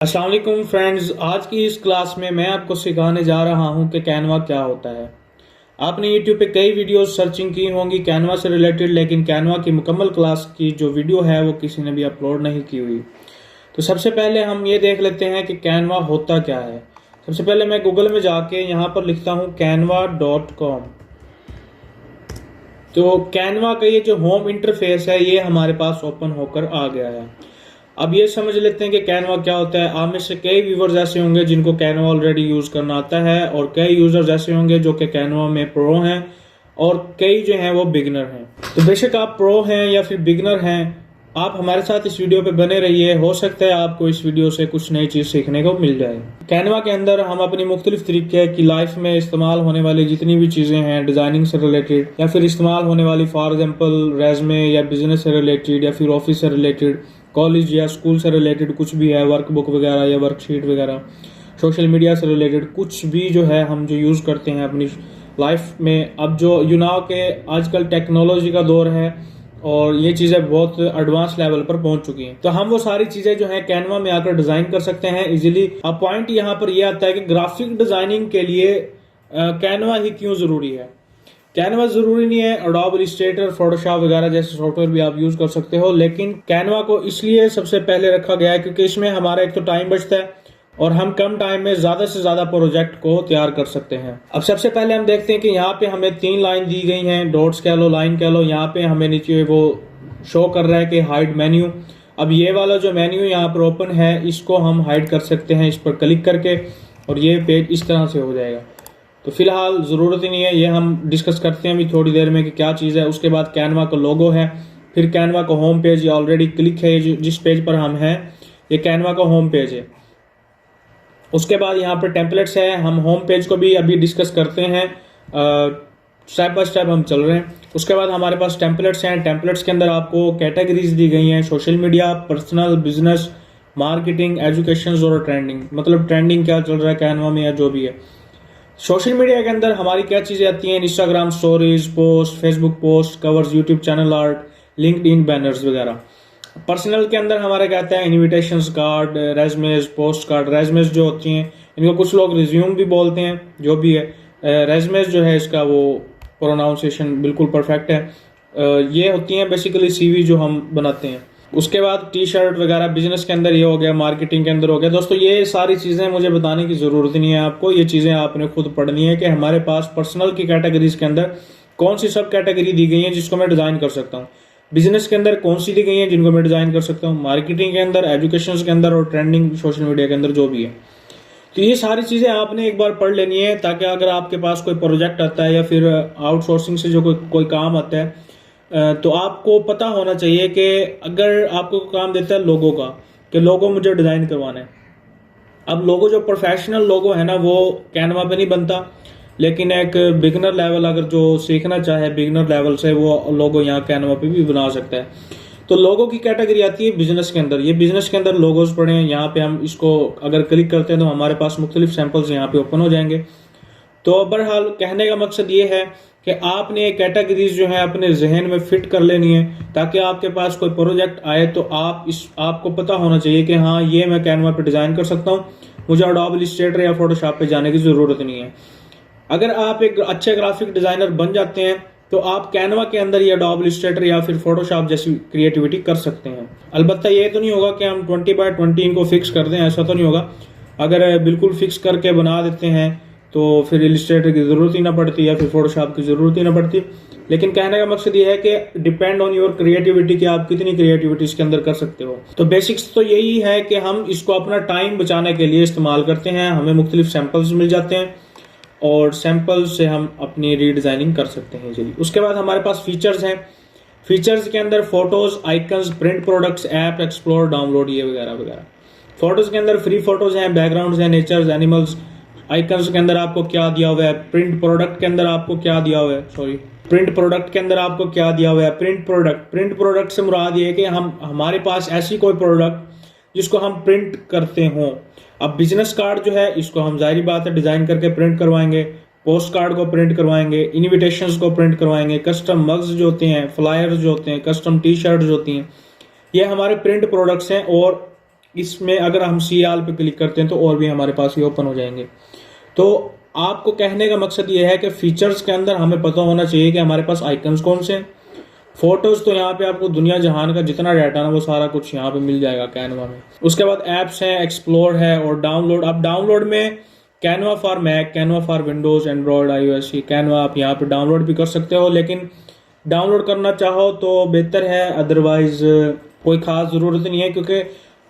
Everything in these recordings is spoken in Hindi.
अस्सलाम वालेकुम फ्रेंड्स, आज की इस क्लास में मैं आपको सिखाने जा रहा हूं कि कैनवा क्या होता है। आपने YouTube पे कई वीडियोस सर्चिंग की होंगी कैनवा से रिलेटेड, लेकिन कैनवा की मुकम्मल क्लास की जो वीडियो है वो किसी ने भी अपलोड नहीं की हुई। तो सबसे पहले हम ये देख लेते हैं कि कैनवा होता क्या है। सबसे पहले मैं गूगल में जाके यहाँ पर लिखता हूँ canva.com। तो कैनवा का ये जो होम इंटरफेस है ये हमारे पास ओपन होकर आ गया है। अब ये समझ लेते हैं कि कैनवा क्या होता है। आप में से कई व्यूवर्स ऐसे होंगे जिनको कैनवा ऑलरेडी यूज करना आता है, और कई यूजर्स ऐसे होंगे जो कि कैनवा में प्रो हैं, और कई जो हैं वो बिगनर हैं। तो बेशक आप प्रो हैं या फिर बिगनर हैं, आप हमारे साथ इस वीडियो पे बने रहिए। हो सकता है आपको इस वीडियो से कुछ नई चीज सीखने को मिल जाए। कैनवा के अंदर हम अपनी मुख्तलिफ तरीके की लाइफ में इस्तेमाल होने वाली जितनी भी चीजें हैं डिजाइनिंग से रिलेटेड, या फिर इस्तेमाल होने वाली फॉर एग्जाम्पल रेज़मे या बिजनेस से रिलेटेड या फिर ऑफिस से रिलेटेड, कॉलेज या स्कूल से रिलेटेड कुछ भी है, वर्कबुक वगैरह या वर्कशीट वगैरह, सोशल मीडिया से रिलेटेड कुछ भी जो है हम जो यूज़ करते हैं अपनी लाइफ में। अब जो युनाव के आजकल टेक्नोलॉजी का दौर है और ये चीज़ें बहुत एडवांस लेवल पर पहुंच चुकी हैं, तो हम वो सारी चीज़ें जो है कैनवा में आकर डिज़ाइन कर सकते हैं इजीली। अब पॉइंट यहाँ पर यह आता है कि ग्राफिक डिज़ाइनिंग के लिए कैनवा ही क्यों ज़रूरी है। कैनवा जरूरी नहीं है, एडोब इलस्ट्रेटर, फोटोशॉप वगैरह जैसे सॉफ्टवेयर भी आप यूज कर सकते हो, लेकिन कैनवा को इसलिए सबसे पहले रखा गया है क्योंकि इसमें हमारा एक तो टाइम बचता है और हम कम टाइम में ज्यादा से ज्यादा प्रोजेक्ट को तैयार कर सकते हैं। अब सबसे पहले हम देखते हैं कि यहाँ पे हमें 3 लाइन दी गई हैं, डॉट्स कह लो, लाइन कह लो। यहाँ पे हमें नीचे वो शो कर रहा है कि हाइड मेन्यू। अब ये वाला जो मेन्यू यहाँ पर ओपन है इसको हम हाइड कर सकते हैं इस पर क्लिक करके, और ये पेज इस तरह से हो जाएगा। तो फिलहाल ज़रूरत ही नहीं है, ये हम डिस्कस करते हैं अभी थोड़ी देर में कि क्या चीज़ है। उसके बाद कैनवा का लोगो है, फिर कैनवा का होम पेज, ये ऑलरेडी क्लिक है, जिस पेज पर हम हैं ये कैनवा का होम पेज है। उसके बाद यहाँ पर टेम्पलेट्स है, हम होम पेज को भी अभी डिस्कस करते हैं, स्टेप बाय स्टेप हम चल रहे हैं। उसके बाद हमारे पास टेम्पलेट्स हैं, टेम्पलेट्स के अंदर आपको कैटेगरीज दी गई हैं, social media, personal, business, marketing, education और ट्रेंडिंग। मतलब ट्रेंडिंग क्या चल रहा है कैनवा में या जो भी है। सोशल मीडिया के अंदर हमारी क्या चीज़ें आती हैं, Instagram stories, post, Facebook post, covers, YouTube channel art, LinkedIn banners वगैरह। पर्सनल के अंदर हमारा क्या आता है, इनविटेशंस कार्ड, रेज़मेज, पोस्ट कार्ड। रेज़मेज जो होती हैं इनको कुछ लोग रिज्यूम भी बोलते हैं, जो भी है। रेज़मेज जो है इसका वो प्रोनाउंसिएशन बिल्कुल परफेक्ट है। ये होती हैं बेसिकली सीवी जो हम बनाते हैं। उसके बाद टी शर्ट वगैरह बिजनेस के अंदर ये हो गया, मार्केटिंग के अंदर हो गया। दोस्तों ये सारी चीज़ें मुझे बताने की ज़रूरत नहीं है आपको, ये चीज़ें आपने खुद पढ़नी है कि हमारे पास पर्सनल की कैटेगरीज के अंदर कौन सी सब कैटेगरी दी गई है जिसको मैं डिज़ाइन कर सकता हूँ, बिजनेस के अंदर कौन सी दी गई है जिनको मैं डिज़ाइन कर सकता हूँ, मार्केटिंग के अंदर, एजुकेशन के अंदर, और ट्रेंडिंग सोशल मीडिया के अंदर जो भी है। तो ये सारी चीज़ें आपने एक बार पढ़ लेनी है, ताकि अगर आपके पास कोई प्रोजेक्ट आता है या फिर आउटसोर्सिंग से जो कोई काम आता है, तो आपको पता होना चाहिए कि अगर आपको काम देता है लोगों का, कि लोगो मुझे डिज़ाइन करवाना है। अब लोगो जो प्रोफेशनल लोगो है ना वो कैनवा पे नहीं बनता, लेकिन एक बिगनर लेवल अगर जो सीखना चाहे बिगनर लेवल से, वो लोगो यहाँ कैनवा पे भी बना सकता है। तो लोगो की कैटेगरी आती है बिजनेस के अंदर। ये बिजनेस के अंदर लोगोज पड़े हैं, यहाँ पे हम इसको अगर क्लिक करते हैं तो हमारे पास मुख्तलिफ सैंपल्स यहाँ पे ओपन हो जाएंगे। तो बहरहाल कहने का मकसद ये है कि आपने ये कैटेगरीज जो है अपने जहन में फिट कर लेनी है, ताकि आपके पास कोई प्रोजेक्ट आए तो आपको पता होना चाहिए कि हाँ ये मैं कैनवा पे डिज़ाइन कर सकता हूँ, मुझे एडोब इलस्ट्रेटर या फोटोशॉप पे जाने की ज़रूरत नहीं है। अगर आप एक अच्छे ग्राफिक डिज़ाइनर बन जाते हैं तो आप कैनवा के अंदर या एडोब इलस्ट्रेटर या फिर फोटोशॉप जैसी क्रिएटिविटी कर सकते हैं। अलबत्ता ये तो नहीं होगा कि हम 20x20 इनको फिक्स कर दें, ऐसा तो नहीं होगा। अगर बिल्कुल फिक्स करके बना देते हैं तो फिर इलस्ट्रेटर की ज़रूरत ही ना पड़ती या फिर फोटोशॉप की ज़रूरत ही ना पड़ती। लेकिन कहने का मकसद ये है कि डिपेंड ऑन योर क्रिएटिविटी कि आप कितनी क्रिएटिविटी इसके अंदर कर सकते हो। तो बेसिक्स तो यही है कि हम इसको अपना टाइम बचाने के लिए इस्तेमाल करते हैं। हमें मुख्तलिफ सैम्पल्स मिल जाते हैं और सैम्पल्स से हम अपनी रीडिज़ाइनिंग कर सकते हैं जी। उसके बाद हमारे पास फीचर्स हैं। फीचर्स के अंदर photos, icons, print products, app, explore, download, ये वगैरह वगैरह। फोटोज़ के अंदर फ्री फोटोज़ हैं, बैकग्राउंड्स हैं, नेचर्स, एनिमल्स। आइकन्स के अंदर आपको क्या दिया हुआ है, प्रिंट प्रोडक्ट के अंदर आपको क्या दिया हुआ है, प्रिंट प्रोडक्ट के अंदर आपको क्या दिया हुआ है। प्रिंट प्रोडक्ट से मुराद ये है कि हमारे पास ऐसी कोई प्रोडक्ट जिसको हम प्रिंट करते हों। अब बिजनेस कार्ड जो है इसको हम जाहिर बात है डिज़ाइन करके प्रिंट करवाएंगे, पोस्ट कार्ड को प्रिंट करवाएंगे, इन्विटेशंस को प्रिंट करवाएंगे, कस्टम मग्स जो होते हैं, फ्लायर्स जो होते हैं, कस्टम टी शर्ट्स होती हैं, ये हमारे प्रिंट प्रोडक्ट्स हैं। और इसमें अगर हम सी आल पे क्लिक करते हैं तो और भी हमारे पास ये ओपन हो जाएंगे। तो आपको कहने का मकसद ये है कि फीचर्स के अंदर हमें पता होना चाहिए कि हमारे पास आइकन्स कौन से हैं। फोटोज तो यहाँ पे आपको दुनिया जहान का जितना डाटा ना वो सारा कुछ यहाँ पे मिल जाएगा कैनवा में। उसके बाद ऐप्स हैं, एक्सप्लोर है और डाउनलोड। अब डाउनलोड में Canva for Mac, Canva for Windows, Android, iOS, Canva आप यहाँ पे डाउनलोड भी कर सकते हो, लेकिन डाउनलोड करना चाहो तो बेहतर है, अदरवाइज कोई खास ज़रूरत नहीं है, क्योंकि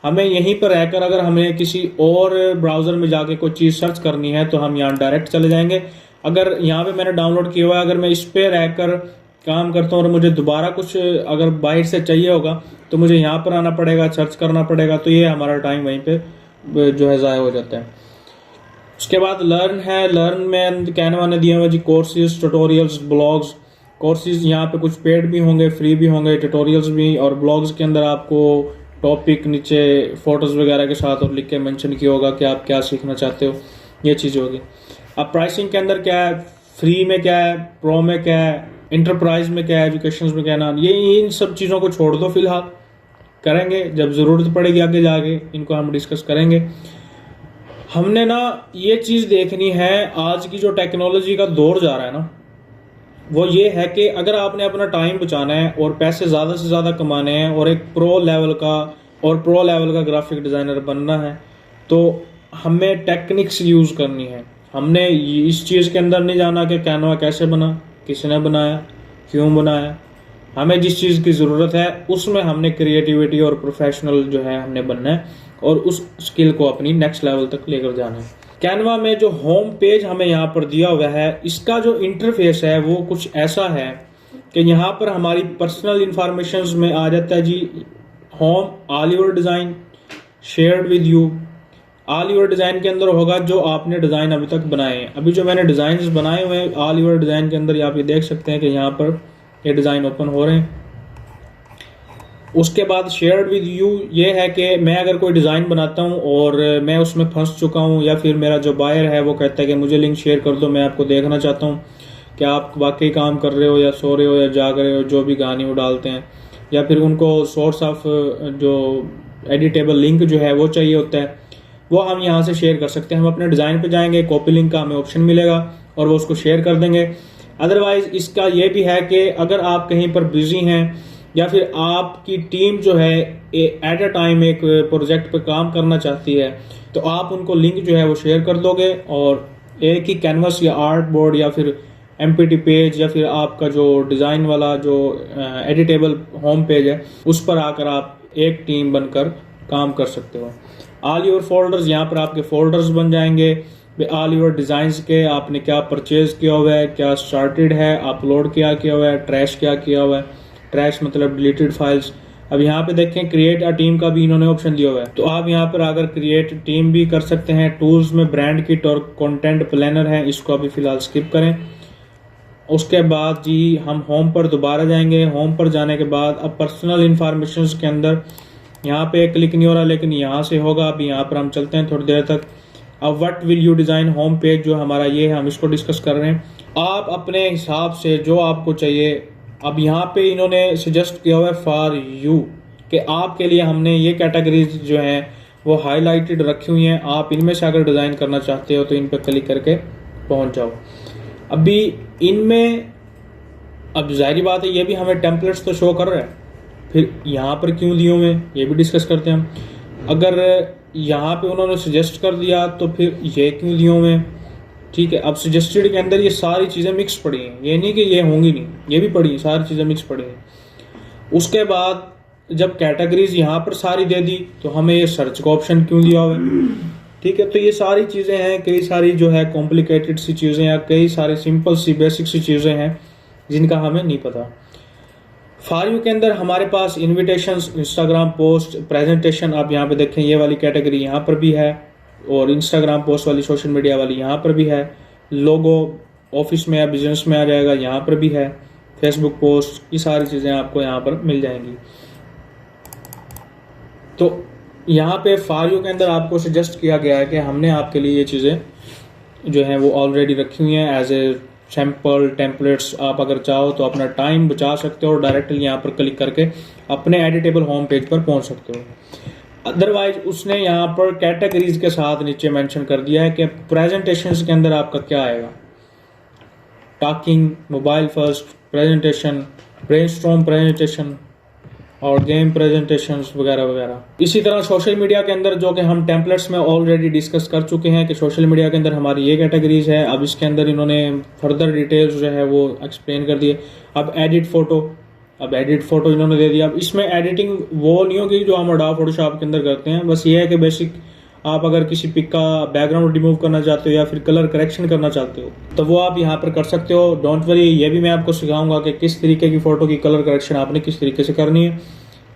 हमें यहीं पर रहकर अगर हमें किसी और ब्राउज़र में जाके कोई चीज़ सर्च करनी है तो हम यहाँ डायरेक्ट चले जाएंगे। अगर यहाँ पे मैंने डाउनलोड किया हुआ है, अगर मैं इस पर रहकर काम करता हूँ और मुझे दोबारा कुछ अगर बाहर से चाहिए होगा तो मुझे यहाँ पर आना पड़ेगा, सर्च करना पड़ेगा, तो ये हमारा टाइम वहीं पे जो है ज़ाया हो जाता है। उसके बाद लर्न है। लर्न में कैनवा ने दिया हुआ जी कोर्सेज, ट्यूटोरियल्स, ब्लॉग्स। कोर्सेज यहाँ पे कुछ पेड भी होंगे, फ्री भी होंगे, ट्यूटोरियल्स भी, और ब्लॉग्स के अंदर आपको टॉपिक नीचे फोटोज़ वगैरह के साथ और लिख के मेंशन किया होगा कि आप क्या सीखना चाहते हो, ये चीज़ होगी। अब प्राइसिंग के अंदर क्या है, फ्री में क्या है, प्रो में क्या है, इंटरप्राइज में क्या है, एजुकेशन में क्या है ना, ये इन सब चीज़ों को छोड़ दो फिलहाल, करेंगे जब ज़रूरत पड़ेगी आगे जाके इनको हम डिस्कस करेंगे। हमने ना ये चीज़ देखनी है, आज की जो टेक्नोलॉजी का दौर जा रहा है ना वो ये है कि अगर आपने अपना टाइम बचाना है और पैसे ज़्यादा से ज़्यादा कमाने हैं और एक प्रो लेवल का ग्राफिक डिज़ाइनर बनना है तो हमें टेक्निक्स यूज़ करनी है। हमने इस चीज़ के अंदर नहीं जाना कि कैनवा कैसे बना, किसने बनाया, क्यों बनाया। हमें जिस चीज़ की ज़रूरत है उसमें हमने क्रिएटिविटी और प्रोफेशनल जो है हमने बनना है और उस स्किल को अपनी नेक्स्ट लेवल तक लेकर जाना है। कैनवा में जो होम पेज हमें यहाँ पर दिया हुआ है, इसका जो इंटरफेस है वो कुछ ऐसा है कि यहाँ पर हमारी पर्सनल इंफॉर्मेशंस में आ जाता है जी home, all your design, shared with you. All your design के अंदर होगा जो आपने डिज़ाइन अभी तक बनाए हैं। अभी जो मैंने डिज़ाइन बनाए हुए हैं ऑल योर डिज़ाइन के अंदर आप ये देख सकते हैं कि यहाँ पर ये डिज़ाइन ओपन हो रहे हैं। उसके बाद शेयर्ड विद यू ये है कि मैं अगर कोई डिज़ाइन बनाता हूँ और मैं उसमें फंस चुका हूँ या फिर मेरा जो बायर है वो कहता है कि मुझे लिंक शेयर कर दो, मैं आपको देखना चाहता हूँ कि आप वाकई काम कर रहे हो या सो रहे हो या जाग रहे हो, जो भी गाने वो डालते हैं, या फिर उनको सोर्स ऑफ जो एडिटेबल लिंक जो है वो चाहिए होता है, वो हम यहाँ से शेयर कर सकते हैं। हम अपने डिज़ाइन पे जाएंगे, कॉपी लिंक का हमें ऑप्शन मिलेगा और वो उसको शेयर कर देंगे। अदरवाइज इसका ये भी है कि अगर आप कहीं पर बिजी हैं या फिर आपकी टीम जो है एट अ टाइम एक प्रोजेक्ट पे काम करना चाहती है तो आप उनको लिंक जो है वो शेयर कर दोगे और एक ही कैनवस या आर्ट बोर्ड या फिर एमपीटी पेज या फिर आपका जो डिज़ाइन वाला जो एडिटेबल होम पेज है उस पर आकर आप एक टीम बनकर काम कर सकते हो। ऑल योर फोल्डर्स, यहाँ पर आपके फोल्डर्स बन जाएंगे ऑल योर डिज़ाइंस के, आपने क्या परचेज किया हुआ है, क्या स्टार्टेड है, अपलोड क्या किया हुआ है, ट्रैश क्या किया हुआ है, ट्रैश मतलब डिलीटेड फाइल्स। अब यहाँ पे देखें क्रिएट अ टीम का भी इन्होंने ऑप्शन दिया हुआ है, तो आप यहाँ पर आकर क्रिएट टीम भी कर सकते हैं। टूल्स में ब्रांड किट और कंटेंट प्लानर है, इसको अभी फिलहाल स्किप करें। उसके बाद जी हम होम पर दोबारा जाएंगे। होम पर जाने के बाद अब पर्सनल इंफॉर्मेशन के अंदर यहाँ पे क्लिक नहीं हो रहा लेकिन यहाँ से होगा। अभी यहाँ पर हम चलते हैं थोड़ी देर तक। अब what will you design home page जो हमारा ये है हम इसको डिस्कस कर रहे हैं। आप अपने हिसाब से जो आपको चाहिए, अब यहाँ पे इन्होंने सजेस्ट किया हुआ है फॉर यू कि आपके लिए हमने ये कैटेगरीज जो हैं वो हाईलाइटेड रखी हुई हैं, आप इनमें से अगर डिज़ाइन करना चाहते हो तो इन पर क्लिक करके पहुँच जाओ। अभी इनमें अब जाहिर बात है ये भी हमें टेम्पलेट्स तो शो कर रहा है, फिर यहाँ पर क्यों दिए हुए हैं ये भी डिस्कस करते हैं हम। अगर यहाँ पे उन्होंने सजेस्ट कर दिया तो फिर ये क्यों दिए हुए हैं, ठीक है। अब सजेस्टेड के अंदर ये सारी चीज़ें मिक्स पड़ी हैं, ये नहीं कि ये होंगी नहीं, ये भी पड़ी हैं, सारी चीज़ें मिक्स पड़ी हैं। उसके बाद जब कैटेगरीज यहाँ पर सारी दे दी तो हमें ये सर्च का ऑप्शन क्यों दिया हुआ है, ठीक है। तो ये सारी चीज़ें हैं, कई सारी जो है कॉम्प्लिकेटेड सी चीज़ें या कई सारी सिंपल सी बेसिक सी चीज़ें हैं जिनका हमें नहीं पता। फॉर यू के अंदर हमारे पास इन्विटेशंस, इंस्टाग्राम पोस्ट, प्रेजेंटेशन, आप यहाँ पे देखें ये वाली कैटेगरी यहाँ पर भी है और इंस्टाग्राम पोस्ट वाली सोशल मीडिया वाली यहाँ पर भी है। लोगो ऑफिस में या बिजनेस में आ जाएगा, यहाँ पर भी है। फेसबुक पोस्ट, ये सारी चीज़ें आपको यहाँ पर मिल जाएंगी। तो यहाँ पे फॉर यू के अंदर आपको सजेस्ट किया गया है कि हमने आपके लिए ये चीज़ें जो हैं वो ऑलरेडी रखी हुई हैं एज ए सैम्पल टेम्पलेट्स। आप अगर चाहो तो अपना टाइम बचा सकते हो और डायरेक्टली यहाँ पर क्लिक करके अपने एडिटेबल होम पेज पर पहुँच सकते हो। अदरवाइज उसने यहाँ पर कैटेगरीज के साथ नीचे मेंशन कर दिया है कि प्रेजेंटेशंस के अंदर आपका क्या आएगा, talking, mobile first presentation, brainstorm presentation और गेम प्रेजेंटेशंस वगैरह वगैरह। इसी तरह सोशल मीडिया के अंदर, जो कि हम टेम्पलेट्स में ऑलरेडी डिस्कस कर चुके हैं कि सोशल मीडिया के अंदर हमारी ये कैटेगरीज है। अब इसके अंदर इन्होंने फर्दर डिटेल्स जो है वो एक्सप्लेन कर दिए। अब एडिट फोटो इन्होंने दे दिया। अब इसमें एडिटिंग वो नहीं होगी जो हम एडोब फोटोशॉप के अंदर करते हैं, बस ये है कि बेसिक आप अगर किसी पिक का बैकग्राउंड रिमूव करना चाहते हो या फिर कलर करेक्शन करना चाहते हो तो वो आप यहाँ पर कर सकते हो। डोंट वरी, ये भी मैं आपको सिखाऊंगा कि किस तरीके की फ़ोटो की कलर करेक्शन आपने किस तरीके से करनी है।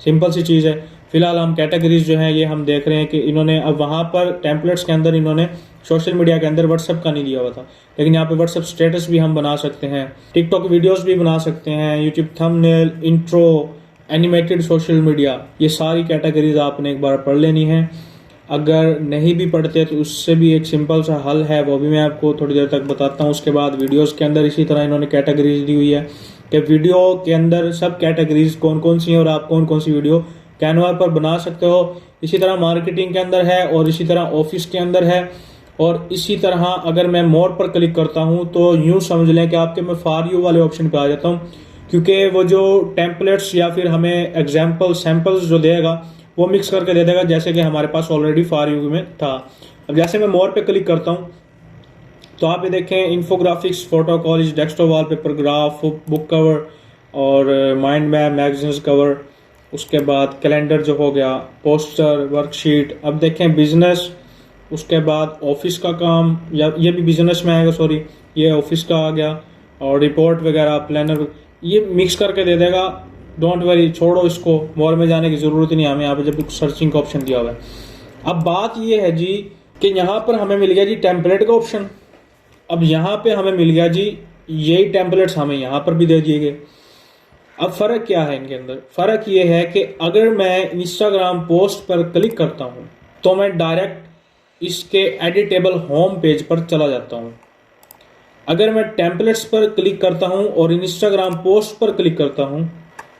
सिंपल सी चीज़ है। फिलहाल हम कैटेगरीज जो है ये हम देख रहे हैं कि इन्होंने अब वहाँ पर टेम्पलेट्स के अंदर इन्होंने सोशल मीडिया के अंदर व्हाट्सएप का नहीं दिया हुआ था, लेकिन यहाँ पे व्हाट्सएप स्टेटस भी हम बना सकते हैं, टिकटॉक वीडियोस भी बना सकते हैं, YouTube thumbnail, intro, animated social media, ये सारी कैटेगरीज आपने एक बार पढ़ लेनी है। अगर नहीं भी पढ़ते तो उससे भी एक सिंपल सा हल है, वो भी मैं आपको थोड़ी देर तक बताता हूँ। उसके बाद वीडियोस के अंदर इसी तरह इन्होंने कैटेगरीज दी हुई है कि वीडियो के अंदर सब कैटेगरीज कौन कौन सी हैं और आप कौन कौन सी वीडियो कैनवा पर बना सकते हो। इसी तरह मार्केटिंग के अंदर है और इसी तरह ऑफिस के अंदर है। और इसी तरह अगर मैं मोर पर क्लिक करता हूँ तो यूँ समझ लें कि आपके मैं फॉर यू वाले ऑप्शन पर आ जाता हूँ, क्योंकि वो जो टेम्पलेट्स या फिर हमें एग्जाम्पल सैम्पल्स जो देगा वो मिक्स करके दे देगा, जैसे कि हमारे पास ऑलरेडी फॉर यू में था। अब जैसे मैं मोर पे क्लिक करता हूँ तो आप ये देखें, infographics, photo college, desktop wallpaper, graph, book cover और माइंड मैप, मैगजीन्स कवर, उसके बाद कैलेंडर जो हो गया, पोस्टर, वर्कशीट। अब देखें बिजनेस, उसके बाद ऑफिस का काम, या ये भी बिजनेस में आएगा, सॉरी ये ऑफिस का आ गया, और रिपोर्ट वगैरह, प्लानर, ये मिक्स करके दे देगा। डोंट वरी, छोड़ो इसको, मोर में जाने की ज़रूरत ही नहीं हमें, यहाँ पे जब सर्चिंग का ऑप्शन दिया हुआ है। अब बात ये है जी कि यहाँ पर हमें मिल गया जी टेम्पलेट का ऑप्शन। अब यहाँ पे हमें मिल गया जी यही टेम्पलेट्स हमें यहाँ पर भी दे दिए गए। अब फ़र्क क्या है इनके अंदर? फ़र्क ये है कि अगर मैं इंस्टाग्राम पोस्ट पर क्लिक करता हूँ तो मैं डायरेक्ट इसके एडिटेबल होम पेज पर चला जाता हूँ। अगर मैं टेम्पलेट्स पर क्लिक करता हूँ और इंस्टाग्राम पोस्ट पर क्लिक करता हूँ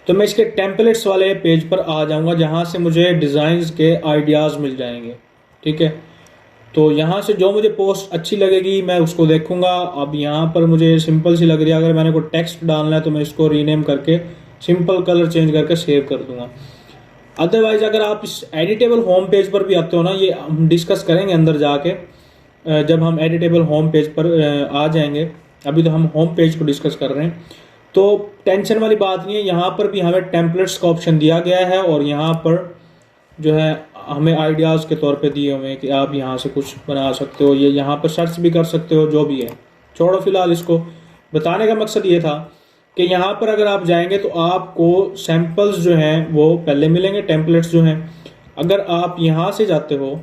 तो मैं इसके टेम्पलेट्स वाले पेज पर आ जाऊँगा, जहाँ से मुझे डिज़ाइंस के आइडियाज़ मिल जाएंगे। ठीक है, तो यहाँ से जो मुझे पोस्ट अच्छी लगेगी मैं उसको देखूंगा। अब यहाँ पर मुझे सिंपल सी लग रही है, अगर मैंने कोई टेक्स्ट डालना है तो मैं इसको रीनेम करके सिंपल कलर चेंज करके सेव कर दूंगा। अदरवाइज अगर आप इस एडिटेबल होम पेज पर भी आते हो ना, ये हम डिस्कस करेंगे अंदर जाके जब हम एडिटेबल होम पेज पर आ जाएंगे। अभी तो हम होम पेज को डिस्कस कर रहे हैं, तो टेंशन वाली बात नहीं है। यहाँ पर भी हमें टेम्पलेट्स का ऑप्शन दिया गया है और यहाँ पर जो है हमें आइडियाज़ के तौर पे दिए हुए हैं कि आप यहाँ से कुछ बना सकते हो, ये यहाँ पर सर्च भी कर सकते हो, जो भी है। छोड़ो फिलहाल इसको, बताने का मकसद ये था कि यहाँ पर अगर आप जाएंगे तो आपको सैम्पल्स जो हैं वो पहले मिलेंगे, टेम्पलेट्स जो हैं। अगर आप यहाँ से जाते हो,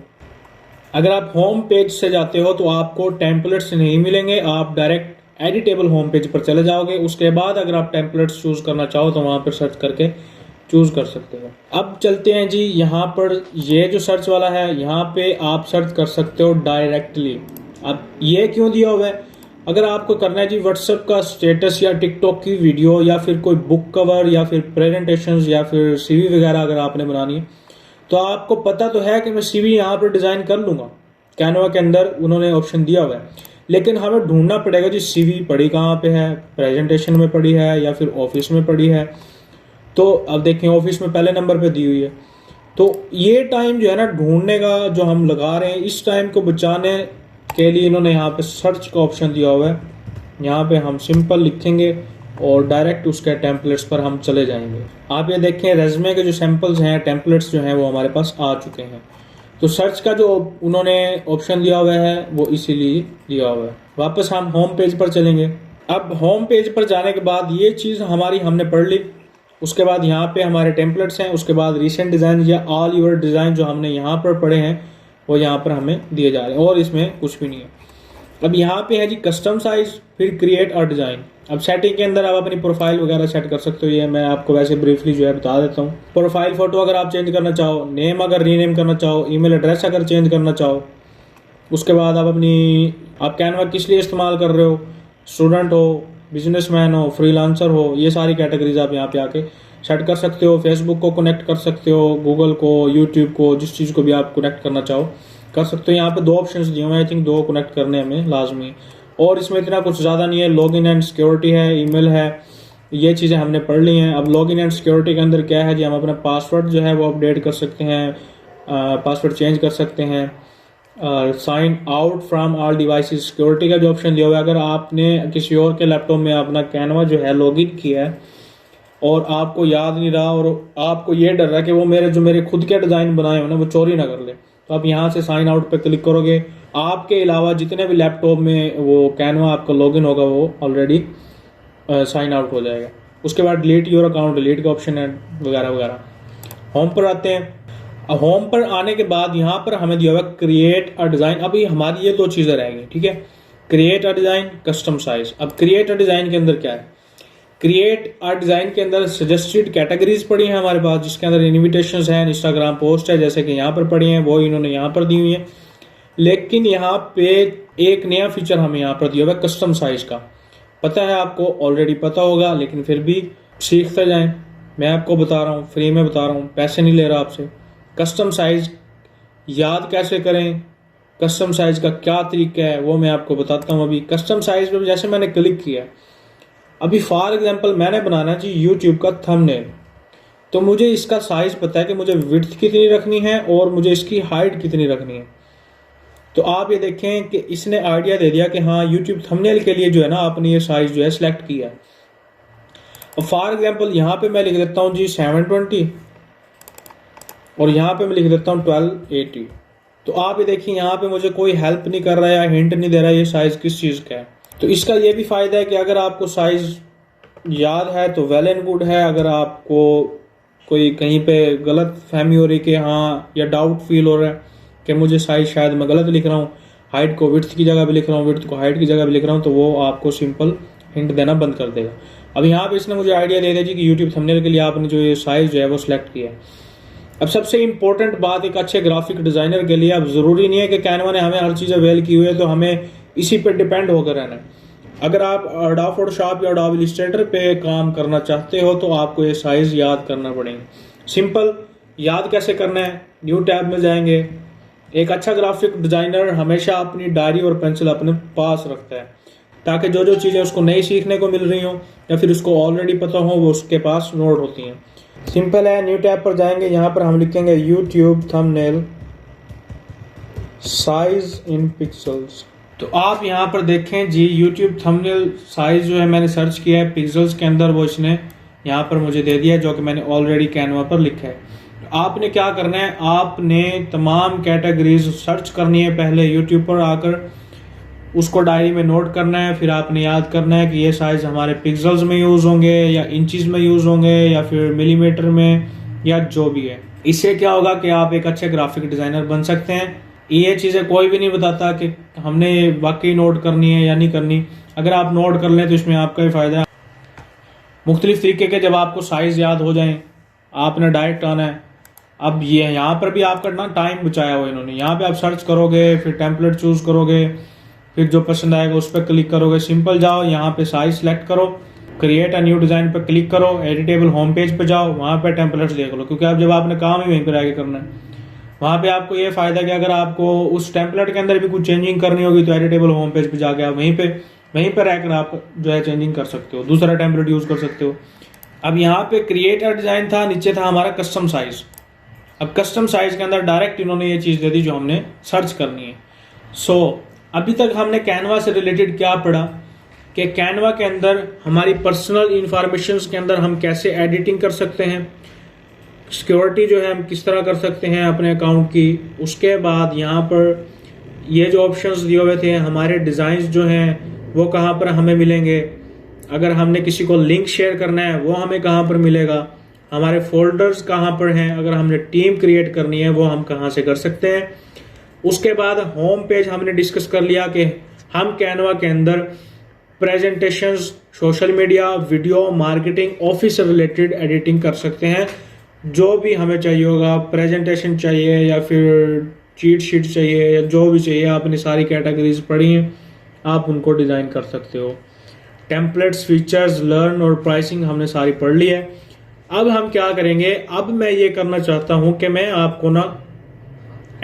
अगर आप होम पेज से जाते हो तो आपको टेम्पलेट्स नहीं मिलेंगे, आप डायरेक्ट एडिटेबल होम पेज पर चले जाओगे। उसके बाद अगर आप टेम्पलेट्स चूज़ करना चाहो तो वहाँ पर सर्च करके चूज़ कर सकते हो। अब चलते हैं जी, यहाँ पर ये जो सर्च वाला है, यहाँ पे आप सर्च कर सकते हो डायरेक्टली। अब ये क्यों दिया हुआ है? अगर आपको करना है जी व्हाट्सएप का स्टेटस या टिकटॉक की वीडियो या फिर कोई बुक कवर या फिर प्रेजेंटेशंस या फिर सीवी वगैरह अगर आपने बनानी है, तो आपको पता तो है कि मैं सीवी यहाँ पर डिज़ाइन कर लूँगा। कैनवा के अंदर उन्होंने ऑप्शन दिया हुआ है, लेकिन हमें ढूंढना पड़ेगा जी सीवी पड़ी कहाँ पे है, प्रेजेंटेशन में पड़ी है या फिर ऑफिस में पड़ी है। तो अब देखें ऑफिस में पहले नंबर पे दी हुई है। तो ये टाइम जो है ना ढूंढने का जो हम लगा रहे हैं, इस टाइम को बचाने के लिए इन्होंने यहाँ पे सर्च का ऑप्शन दिया हुआ है। यहाँ पे हम सिंपल लिखेंगे और डायरेक्ट उसके टेम्पलेट्स पर हम चले जाएंगे। आप ये देखें रेज़्यूमे के जो सैम्पल्स हैं, टेम्पलेट्स जो हैं वो हमारे पास आ चुके हैं। तो सर्च का जो उन्होंने ऑप्शन दिया हुआ है वो इसीलिए दिया हुआ है। वापस हम होम पेज पर चलेंगे। अब होम पेज पर जाने के बाद ये चीज़ हमारी हमने पढ़ ली। उसके बाद यहाँ पे हमारे टेम्पलेट्स हैं, उसके बाद रीसेंट डिज़ाइन या ऑल योर डिज़ाइन जो हमने यहाँ पर पढ़े हैं वो यहाँ पर हमें दिए जा रहे हैं, और इसमें कुछ भी नहीं है। अब यहाँ पे है जी कस्टम साइज, फिर क्रिएट और डिज़ाइन। अब सेटिंग के अंदर आप अपनी प्रोफाइल वगैरह सेट कर सकते हो, ये मैं आपको वैसे ब्रीफली जो है बता देता हूँ। प्रोफाइल फ़ोटो अगर आप चेंज करना चाहो, नेम अगर रीनेम करना चाहो, ईमेल एड्रेस अगर चेंज करना चाहो, उसके बाद आप कैनवा किस लिए इस्तेमाल कर रहे हो, स्टूडेंट हो, बिजनेसमैन हो, फ्रीलांसर हो, ये सारी कैटेगरीज आप यहाँ पे आके सेट कर सकते हो। फेसबुक को कनेक्ट कर सकते हो, गूगल को, यूट्यूब को, जिस चीज़ को भी आप कनेक्ट करना चाहो कर सकते हो। यहाँ पे 2 ऑप्शंस दिए हुए हैं, आई थिंक 2 कनेक्ट करने हमें लाजमी। और इसमें इतना कुछ ज़्यादा नहीं है, लॉगिन एंड सिक्योरिटी है, ईमेल है, ये चीज़ें हमने पढ़ ली हैं। अब लॉगिन एंड सिक्योरिटी के अंदर क्या है जी, हम अपना पासवर्ड जो है वो अपडेट कर सकते हैं, पासवर्ड चेंज कर सकते हैं। Sign out from all devices, security का जो ऑप्शन दिया हुआ है, अगर आपने किसी और के लैपटॉप में अपना कैनवा जो है लॉगिन किया है और आपको याद नहीं रहा और आपको ये डर रहा कि वो मेरे खुद के डिज़ाइन बनाए हो ना वो चोरी ना कर ले, तो आप यहाँ से साइन आउट पे क्लिक करोगे। आपके अलावा जितने भी लैपटॉप में वो कैनवा आपका लॉगिन होगा वो ऑलरेडी साइन आउट हो जाएगा। उसके बाद डिलीट योर अकाउंट, डिलीट का ऑप्शन है वगैरह वगैरह। होम पर आते हैं। अब होम पर आने के बाद यहाँ पर हमें दिया हुआ क्रिएट अ डिज़ाइन। अभी हमारी ये 2 चीज़ें रह गई, ठीक है, create a design, custom size. अब क्रिएट अ डिज़ाइन के अंदर क्या है, क्रिएट अ डिज़ाइन के अंदर सजेस्टेड कैटेगरीज पड़ी हैं हमारे पास, जिसके अंदर इन्विटेशंस हैं, इंस्टाग्राम पोस्ट है, जैसे कि यहाँ पर पड़ी हैं, वो इन्होंने यहाँ पर दी हुई है। लेकिन यहाँ पे एक नया फीचर हमें यहाँ पर दिया हुआ है कस्टम साइज का। पता है आपको, ऑलरेडी पता होगा, लेकिन फिर भी सीखते जाएं। मैं आपको बता रहा हूँ, फ्री में बता रहा हूँ, पैसे नहीं ले रहा आपसे। कस्टम साइज याद कैसे करें, कस्टम साइज का क्या तरीका है वो मैं आपको बताता हूँ। अभी कस्टम साइज पे जैसे मैंने क्लिक किया, अभी फॉर एग्जांपल मैंने बनाना जी यूट्यूब का थंबनेल, तो मुझे इसका साइज पता है कि मुझे विड्थ कितनी रखनी है और मुझे इसकी हाइट कितनी रखनी है। तो आप ये देखें कि इसने आइडिया दे दिया कि हाँ यूट्यूब थंबनेल के लिए जो है ना आपने ये साइज जो है सिलेक्ट किया। और फॉर एग्जांपल यहाँ पे मैं लिख देता हूँ जी 720 और यहाँ पे मैं लिख देता हूँ 1280। तो आप ये देखिए यहाँ पे मुझे कोई हेल्प नहीं कर रहा है या हिंट नहीं दे रहा है ये साइज किस चीज़ का है। तो इसका ये भी फायदा है कि अगर आपको साइज याद है तो वेल एंड गुड है। अगर आपको कोई कहीं पे गलत फहमी हो रही कि हाँ या डाउट फील हो रहा है कि मुझे साइज शायद मैं गलत लिख रहा हूँ, हाइट को विड्थ की जगह भी लिख रहा हूँ, विड्थ को हाइट की जगह भी लिख रहा हूँ, तो वो आपको सिंपल हिंट देना बंद कर देगा। अब यहाँ पे इसने मुझे आइडिया दे दिया जी कि यूट्यूब थंबनेल के लिए आपने जो ये साइज जो है वो सिलेक्ट किया है। अब सबसे इंपॉर्टेंट बात एक अच्छे ग्राफिक डिज़ाइनर के लिए, अब ज़रूरी नहीं है कि कैनवा ने हमें हर चीज़ अवेल की हुई है तो हमें इसी पे डिपेंड होकर रहना है। अगर आप एडोब फोटोशॉप या एडोब इलस्ट्रेटर पे काम करना चाहते हो तो आपको ये साइज़ याद करना पड़ेगा। सिंपल याद कैसे करना है, न्यू टैब में जाएंगे। एक अच्छा ग्राफिक डिज़ाइनर हमेशा अपनी डायरी और पेंसिल अपने पास रखता है ताकि जो जो चीज़ें उसको नई सीखने को मिल रही हो या फिर उसको ऑलरेडी पता हो वो उसके पास नोट होती हैं। सिंपल है, न्यू टैब पर जाएंगे, यहाँ पर हम लिखेंगे YouTube thumbnail size in pixels. तो आप यहाँ पर देखें जी यूट्यूब थंबनेल साइज जो है मैंने सर्च किया है पिक्सल्स के अंदर, वो इसने यहाँ पर मुझे दे दिया जो कि मैंने ऑलरेडी कैनवा पर लिखा है। तो आपने क्या करना है, आपने तमाम कैटेगरीज सर्च करनी है पहले यूट्यूब पर आकर, उसको डायरी में नोट करना है, फिर आपने याद करना है कि ये साइज हमारे पिक्सल्स में यूज़ होंगे या इंचेस में यूज़ होंगे या फिर मिलीमीटर में या जो भी है। इससे क्या होगा कि आप एक अच्छे ग्राफिक डिज़ाइनर बन सकते हैं। ये चीज़ें कोई भी नहीं बताता कि हमने वाकई नोट करनी है या नहीं करनी। अगर आप नोट कर लें तो इसमें आपका ही फ़ायदा है। मुख्तलिफ तरीके के जब आपको साइज़ याद हो जाएं आपने डायरेक्ट आना है। अब ये यहाँ पर भी आपका ना टाइम बचाया हुआ इन्होंने, यहाँ पे आप सर्च करोगे, फिर टेम्पलेट चूज़ करोगे, फिर जो पसंद आएगा उस पर क्लिक करोगे। सिंपल जाओ यहाँ पे साइज सेलेक्ट करो, क्रिएट अ न्यू डिज़ाइन पर क्लिक करो, एडिटेबल होम पेज पे जाओ, वहाँ पे टेम्पलेट्स देख लो, क्योंकि अब जब आपने काम ही वहीं पर आगे करना है। वहाँ पे आपको ये फ़ायदा कि अगर आपको उस टेम्पलेट के अंदर भी कुछ चेंजिंग करनी होगी तो एडिटेबल होम पेज पे जाके आप वहीं पर रहकर आप जो है चेंजिंग कर सकते हो, दूसरा टेम्पलेट यूज़ कर सकते हो। अब यहाँ पे क्रिएट अ डिज़ाइन था, नीचे था हमारा कस्टम साइज़। अब कस्टम साइज़ के अंदर डायरेक्ट इन्होंने ये चीज़ दे दी जो हमने सर्च करनी है। सो अभी तक हमने कैनवा से रिलेटेड क्या पढ़ा कि कैनवा के अंदर हमारी पर्सनल इंफॉर्मेशंस के अंदर हम कैसे एडिटिंग कर सकते हैं, सिक्योरिटी जो है हम किस तरह कर सकते हैं अपने अकाउंट की। उसके बाद यहाँ पर ये जो ऑप्शंस दिए हुए थे, हमारे डिज़ाइंस जो हैं वो कहाँ पर हमें मिलेंगे, अगर हमने किसी को लिंक शेयर करना है वो हमें कहाँ पर मिलेगा, हमारे फोल्डर्स कहाँ पर हैं, अगर हमने टीम क्रिएट करनी है वो हम कहाँ से कर सकते हैं। उसके बाद होम पेज हमने डिस्कस कर लिया कि हम कैनवा के अंदर presentations, social media, video, marketing, office से रिलेटेड एडिटिंग कर सकते हैं। जो भी हमें चाहिए होगा, प्रेजेंटेशन चाहिए या फिर चीट शीट चाहिए या जो भी चाहिए, आपने सारी कैटेगरीज पढ़ी हैं, आप उनको डिज़ाइन कर सकते हो। टेम्पलेट्स, फीचर्स, लर्न और प्राइसिंग हमने सारी पढ़ ली है। अब हम क्या करेंगे, अब मैं ये करना चाहता हूं कि मैं आपको ना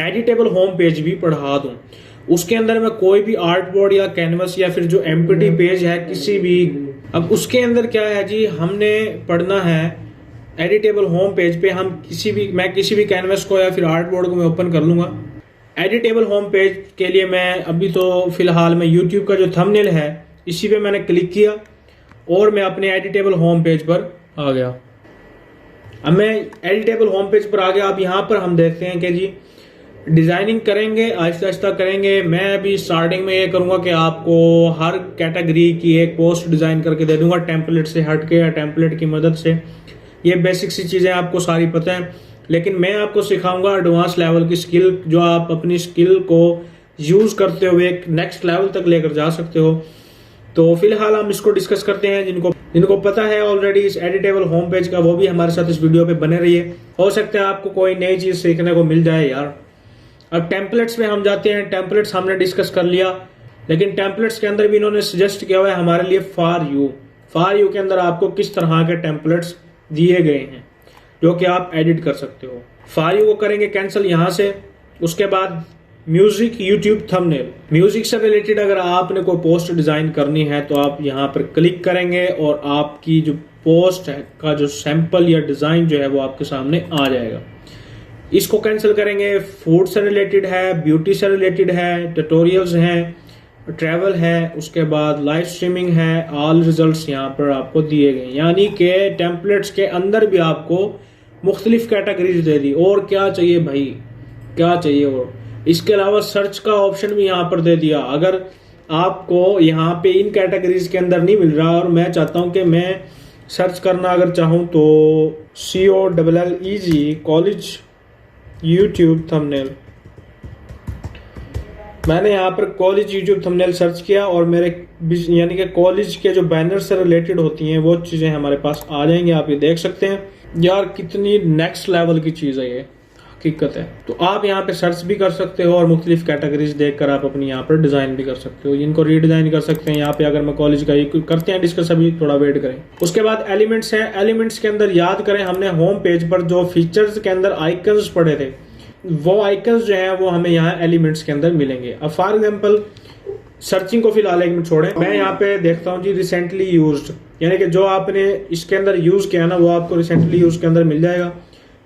एडिटेबल होम पेज भी पढ़ा दूं। उसके अंदर मैं कोई भी आर्ट बोर्ड या कैनवस या फिर जो एम्प्टी पेज है किसी भी, अब उसके अंदर क्या है जी, हमने पढ़ना है एडिटेबल होम पेज पे हम मैं किसी भी कैनवस को या फिर आर्ट बोर्ड को मैं ओपन कर लूंगा। एडिटेबल होम पेज के लिए मैं अभी तो फिलहाल मैं यूट्यूब का जो थंबनेल है इसी पे मैंने क्लिक किया और मैं अपने एडिटेबल होम पेज पर आ गया। अब मैं एडिटेबल होम पेज पर आ गया। अब यहाँ पर हम देखते हैं कि जी डिजाइनिंग करेंगे, आहिस्ता आहिस्ता करेंगे। मैं अभी स्टार्टिंग में ये करूंगा कि आपको हर कैटेगरी की एक पोस्ट डिजाइन करके दे दूंगा, टेम्पलेट से हटके या टेम्पलेट की मदद से। ये बेसिक सी चीजें आपको सारी पता है, लेकिन मैं आपको सिखाऊंगा एडवांस लेवल की स्किल, जो आप अपनी स्किल को यूज करते हुए एक नेक्स्ट लेवल तक लेकर जा सकते हो। तो फिलहाल हम इसको डिस्कस करते हैं। जिनको पता है ऑलरेडी इस एडिटेबल होम पेज का, वो भी हमारे साथ इस वीडियो पे बने रहिए। हो सकता है आपको कोई नई चीज सीखने को मिल जाए यार। अब टेम्पलेट्स में हम जाते हैं। टेम्पलेट्स हमने डिस्कस कर लिया, लेकिन टेम्पलेट्स के अंदर भी इन्होंने सजेस्ट किया हुआ है हमारे लिए फॉर यू के अंदर आपको किस तरह के टेम्पलेट्स दिए गए हैं जो कि आप एडिट कर सकते हो। फॉर यू को करेंगे कैंसिल यहाँ से। उसके बाद म्यूजिक, यूट्यूब थंबनेल। म्यूजिक से रिलेटेड अगर आपने कोई पोस्ट डिजाइन करनी है तो आप यहाँ पर क्लिक करेंगे और आपकी जो पोस्ट है का जो सैंपल या डिजाइन जो है वो आपके सामने आ जाएगा। इसको कैंसिल करेंगे। फूड से रिलेटेड है, ब्यूटी से रिलेटेड है, ट्यूटोरियल्स हैं, ट्रैवल है, उसके बाद लाइव स्ट्रीमिंग है। ऑल रिजल्ट्स यहाँ पर आपको दिए गए, यानी कि टेम्पलेट्स के अंदर भी आपको मुख्तलिफ कैटेगरीज दे दी। और क्या चाहिए भाई, क्या चाहिए। और इसके अलावा सर्च का ऑप्शन भी यहाँ पर दे दिया। अगर आपको यहाँ पे इन कैटेगरीज के अंदर नहीं मिल रहा और मैं चाहता हूँ कि मैं सर्च करना अगर चाहूँ तो COLLEG कॉलेज यूट्यूब थंबनेल, मैंने यहाँ पर कॉलेज यूट्यूब थंबनेल सर्च किया और मेरे यानी कि कॉलेज के जो बैनर से रिलेटेड होती हैं वो चीज़ें हमारे पास आ जाएंगी। आप ये देख सकते हैं यार, कितनी नेक्स्ट लेवल की चीज़ है ये, हकीकत है। तो आप यहाँ पे सर्च भी कर सकते हो और मुख्तलिफ कैटेगरीज देखकर आप अपनी यहाँ पर डिजाइन भी कर सकते हो, इनको रीडिजाइन कर सकते हैं। यहाँ पे अगर मैं कॉलेज का ये करते हैं डिस्कस, अभी थोड़ा वेट करें। उसके बाद एलिमेंट्स हैं। एलिमेंट्स के अंदर याद करें हमने होम पेज पर जो फीचर्स के अंदर आइकन्स पढ़े थे, वो आइकन्स जो है वो हमें यहाँ एलिमेंट्स के अंदर मिलेंगे। अब फॉर एग्जाम्पल सर्चिंग को फिलहाल एक मिनट छोड़ें, मैं यहाँ पे देखता हूँ जी रिसेंटली यूज्ड, यानी कि जो आपने इसके अंदर यूज किया ना वो आपको रिसेंटली यूज के अंदर मिल जाएगा।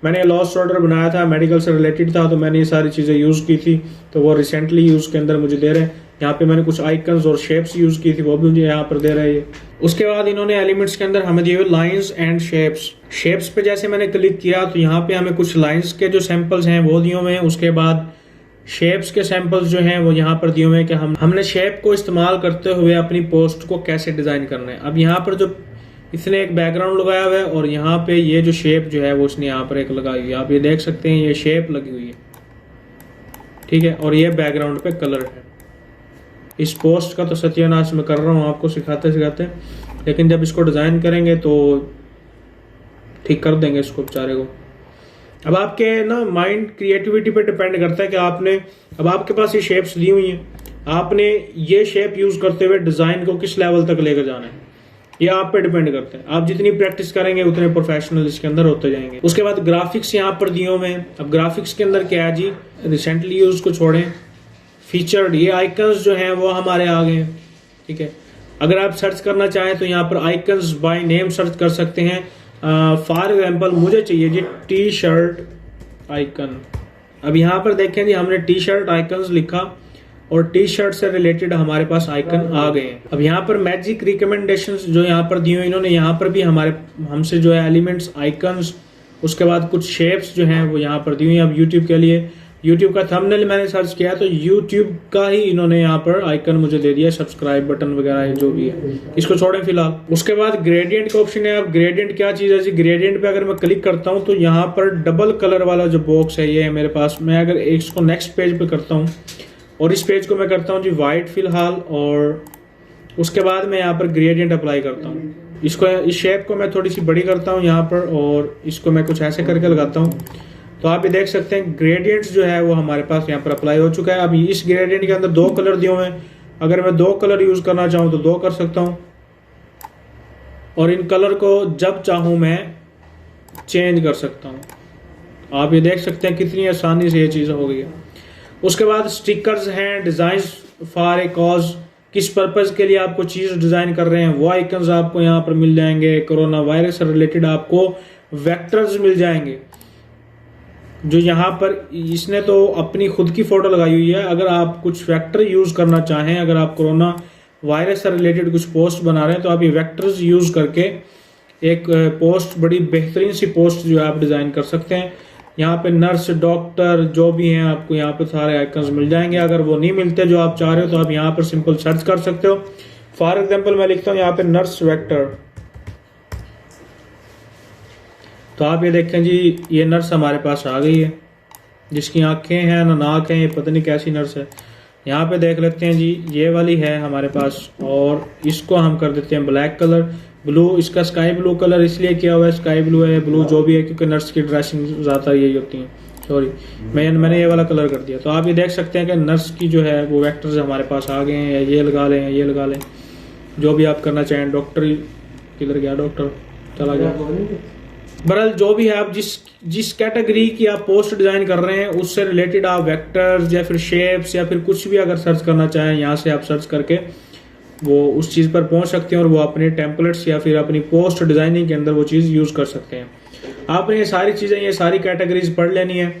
मैंने लॉस्ट ऑर्डर बनाया था, मेडिकल से रिलेटेड था, तो मैंने ये सारी चीज़ें यूज़ की थी, तो वो रिसेंटली यूज़ के अंदर मुझे दे रहे हैं। यहाँ पे मैंने कुछ आइकन्स और शेप्स यूज़ की थी, वो भी मुझे यहाँ पर दे रहे हैं। उसके बाद इन्होंने एलिमेंट्स के अंदर हमें दिए हुए लाइंस एंड शेप्स। शेप्स पे जैसे मैंने क्लिक किया तो यहाँ पे हमें कुछ लाइंस के जो सैंपल्स हैं वो दिए हुए हैं। उसके बाद शेप्स के सैंपल्स जो हैं वो यहाँ पर दिए हुए हैं कि हमने शेप को इस्तेमाल करते हुए अपनी पोस्ट को कैसे डिज़ाइन करना है। अब यहाँ पर जो इसने एक बैकग्राउंड लगाया हुआ है और यहाँ पे ये जो शेप जो है वो इसने यहाँ पर एक लगाई हुई है। आप ये देख सकते हैं, ये शेप लगी हुई है, ठीक है। और ये बैकग्राउंड पे कलर है। इस पोस्ट का तो सत्यानाश मैं कर रहा हूँ आपको सिखाते सिखाते, लेकिन जब इसको डिजाइन करेंगे तो ठीक कर देंगे इसको बेचारे को। अब आपके ना माइंड क्रिएटिविटी पे डिपेंड करता है कि आपने, अब आपके पास ये शेप्स दी हुई हैं, आपने ये शेप यूज करते हुए डिजाइन को किस लेवल तक लेकर जाना है, ये आप पे डिपेंड करते हैं। आप जितनी प्रैक्टिस करेंगे उतने प्रोफेशनल इसके अंदर होते जाएंगे। उसके बाद ग्राफिक्स यहाँ पर दिए हुए हैं। अब ग्राफिक्स के अंदर क्या है जी, रिसेंटली यूज को छोड़ें, फीचर्ड ये आइकन्स जो हैं वो हमारे आ गए, ठीक है। अगर आप सर्च करना चाहें तो यहाँ पर आइकन्स बाय नेम सर्च कर सकते हैं। फॉर एग्जाम्पल मुझे चाहिए जी टी शर्ट आइकन। अब यहाँ पर देखें जी, हमने टी शर्ट आइकन्स लिखा और टी शर्ट से रिलेटेड हमारे पास आइकन आ गए हैं। अब यहाँ पर मैजिक रिकमेंडेशंस जो यहाँ पर दिए हुए, इन्होंने यहाँ पर भी हमसे जो है एलिमेंट्स, आइकन्स, उसके बाद कुछ शेप्स जो हैं वो यहाँ पर दी हुई हैं। अब यूट्यूब के लिए यूट्यूब का थंबनेल मैंने सर्च किया तो यूट्यूब का ही इन्होंने यहाँ पर आइकन मुझे दे दिया, सब्सक्राइब बटन वगैरह जो भी है, इसको छोड़ें फिलहाल। उसके बाद ग्रेडियंट का ऑप्शन है। अब ग्रेडियंट क्या चीज़ है जी, ग्रेडियंट पे अगर मैं क्लिक करता हूँ तो यहाँ पर डबल कलर वाला जो बॉक्स है ये है मेरे पास। मैं अगर इसको नेक्स्ट पेज पे करता हूँ और इस पेज को मैं करता हूँ जी वाइट फिलहाल, और उसके बाद मैं यहाँ पर ग्रेडियंट अप्लाई करता हूँ। इसको, इस शेप को मैं थोड़ी सी बड़ी करता हूँ यहाँ पर और इसको मैं कुछ ऐसे करके लगाता हूँ। तो आप ये देख सकते हैं ग्रेडियंट्स जो है वो हमारे पास यहाँ पर अप्लाई हो चुका है। अब इस ग्रेडियंट के अंदर 2 कलर दिए हुए हैं। अगर मैं 2 कलर यूज करना चाहूँ तो 2 कर सकता हूँ, और इन कलर को जब चाहूँ मैं चेंज कर सकता हूँ। आप ये देख सकते हैं कितनी आसानी से ये चीज़ हो गई है। उसके बाद स्टिकर्स हैं, डिज़ाइन फॉर ए कॉज, किस पर्पज़ के लिए आपको चीज़ डिज़ाइन कर रहे हैं वो आइकन्स आपको यहाँ पर मिल जाएंगे। कोरोना वायरस से रिलेटेड आपको वेक्टर्स मिल जाएंगे, जो यहाँ पर इसने तो अपनी खुद की फ़ोटो लगाई हुई है। अगर आप कुछ वेक्टर यूज़ करना चाहें, अगर आप कोरोना वायरस से रिलेटेड कुछ पोस्ट बना रहे हैं तो आप ये वेक्टर्स यूज़ करके एक पोस्ट, बड़ी बेहतरीन सी पोस्ट जो है आप डिज़ाइन कर सकते हैं। यहाँ पे नर्स, डॉक्टर जो भी हैं आपको यहाँ पे सारे आइकन्स मिल जाएंगे। अगर वो नहीं मिलते जो आप चाह रहे हो तो आप यहाँ पर सिंपल सर्च कर सकते हो। फॉर एग्जांपल मैं लिखता हूँ यहाँ पे नर्स वेक्टर, तो आप ये देखें जी, ये नर्स हमारे पास आ गई है, जिसकी आंखें हैं ना नाक है, ये पता नहीं कैसी नर्स है। यहाँ पे देख लेते हैं जी, ये वाली है हमारे पास, और इसको हम कर देते हैं ब्लैक कलर। ब्लू, इसका स्काई ब्लू कलर इसलिए किया हुआ है, स्काई ब्लू है, ब्लू जो भी है, क्योंकि नर्स की ड्रेसिंग ज़्यादा यही होती है। सॉरी, मैंने ये वाला कलर कर दिया। तो आप ये देख सकते हैं कि नर्स की जो है वो वेक्टर्स हमारे पास आ गए हैं। ये लगा लें, ये लगा लें, जो भी आप करना चाहें। डॉक्टर किधर गया, डॉक्टर चला गया। बहरहाल जो भी है, आप जिस कैटेगरी की आप पोस्ट डिज़ाइन कर रहे हैं उससे रिलेटेड आप वेक्टर्स या फिर शेप्स या फिर कुछ भी अगर सर्च करना चाहें, यहाँ से आप सर्च करके वो उस चीज़ पर पहुंच सकते हैं और वो अपने टेम्पलेट्स या फिर अपनी पोस्ट डिज़ाइनिंग के अंदर वो चीज़ यूज़ कर सकते हैं। आपने ये सारी चीज़ें, ये सारी कैटेगरीज पढ़ लेनी है।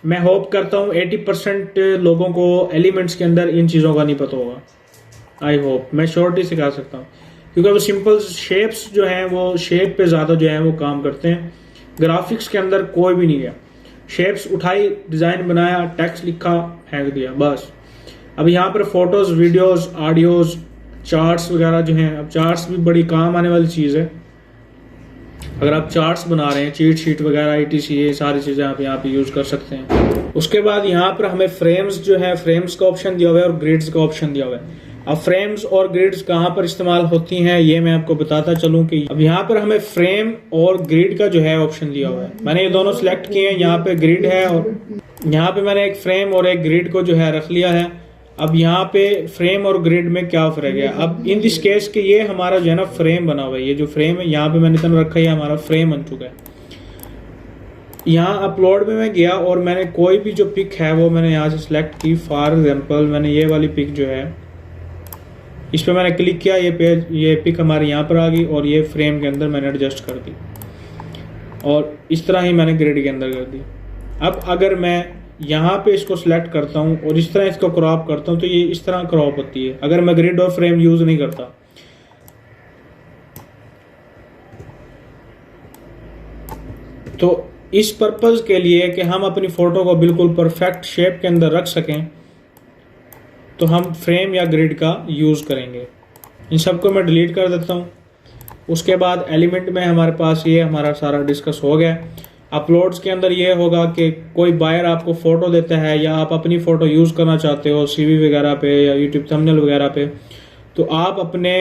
मैं होप करता हूँ 80% लोगों को एलिमेंट्स के अंदर इन चीज़ों का नहीं पता होगा। आई होप, मैं श्योरिटी से कह सकता हूँ, क्योंकि वो सिंपल शेप्स जो हैं वो शेप पे ज़्यादा जो है वो काम करते हैं। ग्राफिक्स के अंदर कोई भी नहीं है। शेप्स उठाई, डिज़ाइन बनाया, टेक्स्ट लिखा, फेंक दिया, बस। अब यहाँ पर फोटोज़, वीडियोज़, ऑडियोज़, चार्ट्स वगैरह जो हैं, अब चार्ट्स भी बड़ी काम आने वाली चीज़ है। अगर आप चार्ट्स बना रहे हैं, चीट शीट वगैरह, ETC, ये सारी चीज़ें आप यहाँ पे यूज़ कर सकते हैं। उसके बाद यहाँ पर हमें फ्रेम्स जो है, फ्रेम्स का ऑप्शन दिया हुआ है और ग्रिड्स का ऑप्शन दिया हुआ है। अब फ्रेम्स और ग्रिड्स कहाँ पर इस्तेमाल होती हैं ये मैं आपको बताता चलूँ कि अब यहाँ पर हमें फ्रेम और ग्रिड का जो है ऑप्शन दिया हुआ है। मैंने ये दोनों सिलेक्ट किए हैं। यहाँ पे ग्रिड है और यहाँ पे मैंने एक फ्रेम और एक ग्रिड को जो है रख लिया है। अब यहाँ पे फ्रेम और ग्रिड में क्या फर्क है? अब इन दिस केस के ये हमारा जो है ना फ्रेम बना हुआ है। ये जो फ्रेम है यहाँ पे मैंने इतना रखा है, हमारा फ्रेम बन चुका है। यहाँ अपलोड में मैं गया और मैंने कोई भी जो पिक है वो मैंने यहाँ से सिलेक्ट की। फॉर एग्जाम्पल मैंने ये वाली पिक जो है, इस पर मैंने क्लिक किया, ये पिक हमारे यहाँ पर आ गई और ये फ्रेम के अंदर मैंने एडजस्ट कर दी और इस तरह ही मैंने ग्रिड के अंदर कर दी। अब अगर मैं यहाँ पे इसको सिलेक्ट करता हूँ और इस तरह इसको क्रॉप करता हूँ तो ये इस तरह क्रॉप होती है, अगर मैं ग्रिड और फ्रेम यूज़ नहीं करता। तो इस पर्पज़ के लिए कि हम अपनी फ़ोटो को बिल्कुल परफेक्ट शेप के अंदर रख सकें तो हम फ्रेम या ग्रिड का यूज़ करेंगे। इन सबको मैं डिलीट कर देता हूँ। उसके बाद एलिमेंट में हमारे पास ये हमारा सारा डिस्कस हो गया। अपलोड्स के अंदर ये होगा कि कोई बायर आपको फ़ोटो देता है या आप अपनी फ़ोटो यूज़ करना चाहते हो CV वगैरह पे या यूट्यूब थंबनेल वगैरह पे, तो आप अपने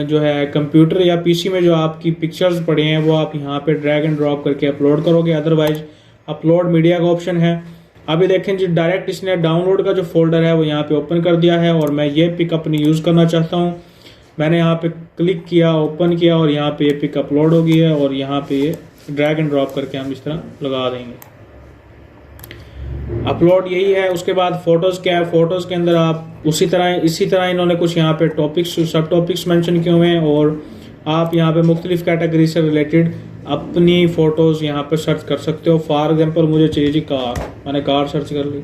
जो है कंप्यूटर या PC में जो आपकी पिक्चर्स पड़ी हैं वो आप यहाँ पे ड्रैग एंड ड्रॉप करके अपलोड करोगे। अदरवाइज अपलोड मीडिया का ऑप्शन है। अभी देखें जी, डायरेक्ट इसने डाउनलोड का जो फोल्डर है वो यहाँ पे ओपन कर दिया है और मैं ये पिक अपनी यूज़ करना चाहता हूँ। मैंने यहाँ पे क्लिक किया, ओपन किया और यहाँ पे ये पिक अपलोड हो गई है और यहाँ पे ये ड्रैग एंड ड्रॉप करके हम इस तरह लगा देंगे। अपलोड यही है। उसके बाद फ़ोटोज़ क्या है, फ़ोटोज़ के अंदर आप इसी तरह इन्होंने कुछ यहाँ पे टॉपिक्स, सब टॉपिक्स मेंशन किए हुए हैं और आप यहाँ पे मुख्तलिफ कैटेगरी से रिलेटेड अपनी फ़ोटोज़ यहाँ पे सर्च कर सकते हो। फॉर एग्जांपल मुझे चाहिए जी कार, मैंने कार सर्च कर ली,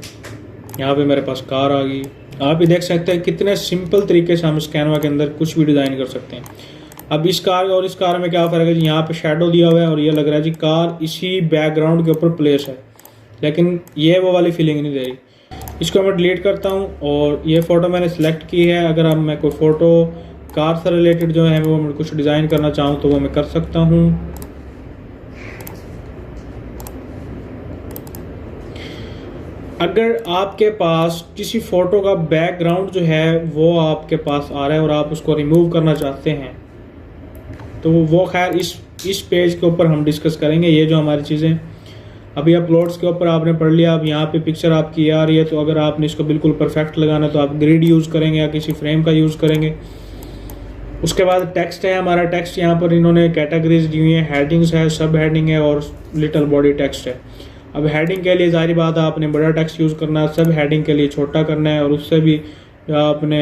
यहाँ पे मेरे पास कार आ गई। आप ये देख सकते हैं कितने सिंपल तरीके से हम इस कैनवा के अंदर कुछ भी डिज़ाइन कर सकते हैं। अब इस कार और इस कार में क्या फ़र्क है जी, यहाँ पे शेडो दिया हुआ है और ये लग रहा है जी कार इसी बैकग्राउंड के ऊपर प्लेस है, लेकिन ये वो वाली फीलिंग नहीं दे रही। इसको मैं डिलीट करता हूँ और ये फ़ोटो मैंने सेलेक्ट की है। अगर अब मैं कोई फ़ोटो कार से रिलेटेड जो है वो मैं कुछ डिज़ाइन करना चाहूँ तो वो मैं कर सकता हूँ। अगर आपके पास किसी फ़ोटो का बैकग्राउंड जो है वो आपके पास आ रहा है और आप उसको रिमूव करना चाहते हैं तो वो खैर इस पेज के ऊपर हम डिस्कस करेंगे। ये जो हमारी चीज़ें अभी अपलोड्स के ऊपर आपने पढ़ लिया। अब यहाँ पे पिक्चर आपकी आ रही है तो अगर आपने इसको बिल्कुल परफेक्ट लगाना तो आप ग्रिड यूज़ करेंगे या किसी फ्रेम का यूज़ करेंगे। उसके बाद टेक्स्ट है हमारा। टेक्स्ट यहाँ पर इन्होंने कैटेगरीज दी हुई है, हेडिंग्स है, सब हेडिंग है और लिटिल बॉडी टेक्स्ट है। अब हेडिंग के लिए जाहिर बात है आपने बड़ा टेक्स्ट यूज़ करना है, सब हेडिंग के लिए छोटा करना है, और उससे भी आपने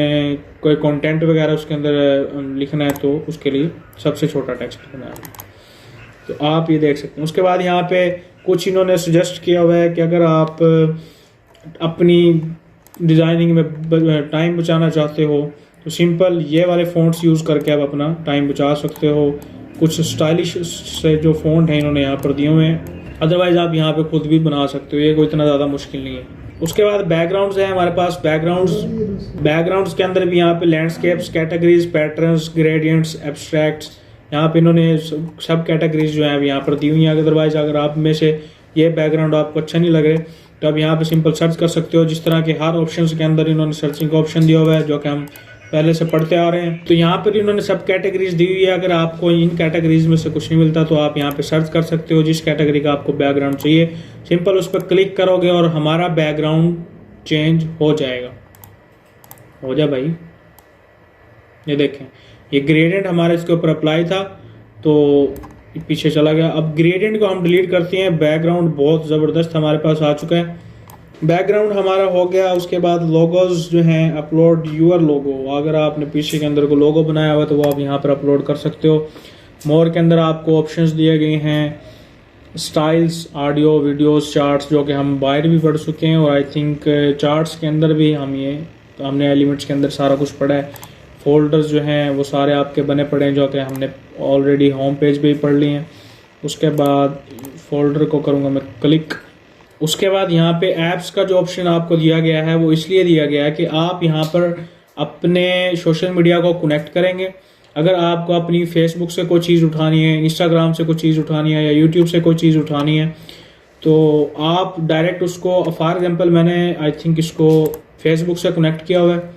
कोई कंटेंट वगैरह उसके अंदर लिखना है तो उसके लिए सबसे छोटा टेक्स्ट लिखना है। तो आप ये देख सकते हैं। उसके बाद यहाँ पे कुछ इन्होंने सजेस्ट किया हुआ है कि अगर आप अपनी डिज़ाइनिंग में टाइम बचाना चाहते हो तो सिंपल ये वाले फ़ॉन्ट्स यूज़ करके आप अपना टाइम बचा सकते हो। कुछ स्टाइलिश से जो फ़ॉन्ट हैं इन्होंने यहाँ पर दिए हुए हैं, अदरवाइज़ आप यहाँ पे खुद भी बना सकते हो, ये कोई इतना ज़्यादा मुश्किल नहीं है। उसके बाद बैकग्राउंड्स है हमारे पास। बैकग्राउंड्स के अंदर भी यहाँ पे landscapes, categories, patterns, gradients, abstracts, यहाँ पे इन्होंने सब कैटेगरीज जो है यहाँ पर दी हुई हैं। अदरवाइज अगर आप में से ये बैकग्राउंड आपको अच्छा नहीं लग रहे तो आप यहाँ पे सिंपल सर्च कर सकते हो। जिस तरह के हर ऑप्शंस के अंदर इन्होंने सर्चिंग का ऑप्शन दिया हुआ है जो कि हम पहले से पढ़ते आ रहे हैं। तो यहाँ पर इन्होंने सब कैटेगरीज दी हुई है। अगर आपको इन कैटेगरीज में से कुछ नहीं मिलता तो आप यहाँ पे सर्च कर सकते हो जिस कैटेगरी का आपको बैकग्राउंड चाहिए। सिंपल उस पर क्लिक करोगे और हमारा बैकग्राउंड चेंज हो जाएगा। हो जा भाई, ये देखें ये ग्रेडियंट हमारे इसके ऊपर अप्लाई था तो पीछे चला गया। अब ग्रेडियंट को हम डिलीट करते हैं। बैकग्राउंड बहुत ज़बरदस्त हमारे पास आ चुका है। बैकग्राउंड हमारा हो गया। उसके बाद लोगोज जो हैं, अपलोड यूर लोगो। अगर आपने पीछे के अंदर को लोगो बनाया हुआ तो वो आप यहाँ पर अपलोड कर सकते हो। मोर के अंदर आपको ऑप्शंस दिए गए हैं, स्टाइल्स, ऑडियो, वीडियोस, चार्ट्स, जो कि हम बाहर भी पढ़ चुके हैं, और आई थिंक चार्ट्स के अंदर भी हमने एलिमेंट्स के अंदर सारा कुछ पढ़ा है। फोल्डर्स जो हैं वो सारे आपके बने पड़े हैं जो कि हमने ऑलरेडी होम पेज पे ही पढ़ लिए हैं। उसके बाद फोल्डर को करूँगा मैं क्लिक। उसके बाद यहाँ पे ऐप्स का जो ऑप्शन आपको दिया गया है वो इसलिए दिया गया है कि आप यहाँ पर अपने सोशल मीडिया को कनेक्ट करेंगे। अगर आपको अपनी फेसबुक से कोई चीज़ उठानी है, इंस्टाग्राम से कोई चीज़ उठानी है या यूट्यूब से कोई चीज़ उठानी है तो आप डायरेक्ट उसको, फॉर एग्जांपल मैंने आई थिंक इसको फेसबुक से कनेक्ट किया हुआ है,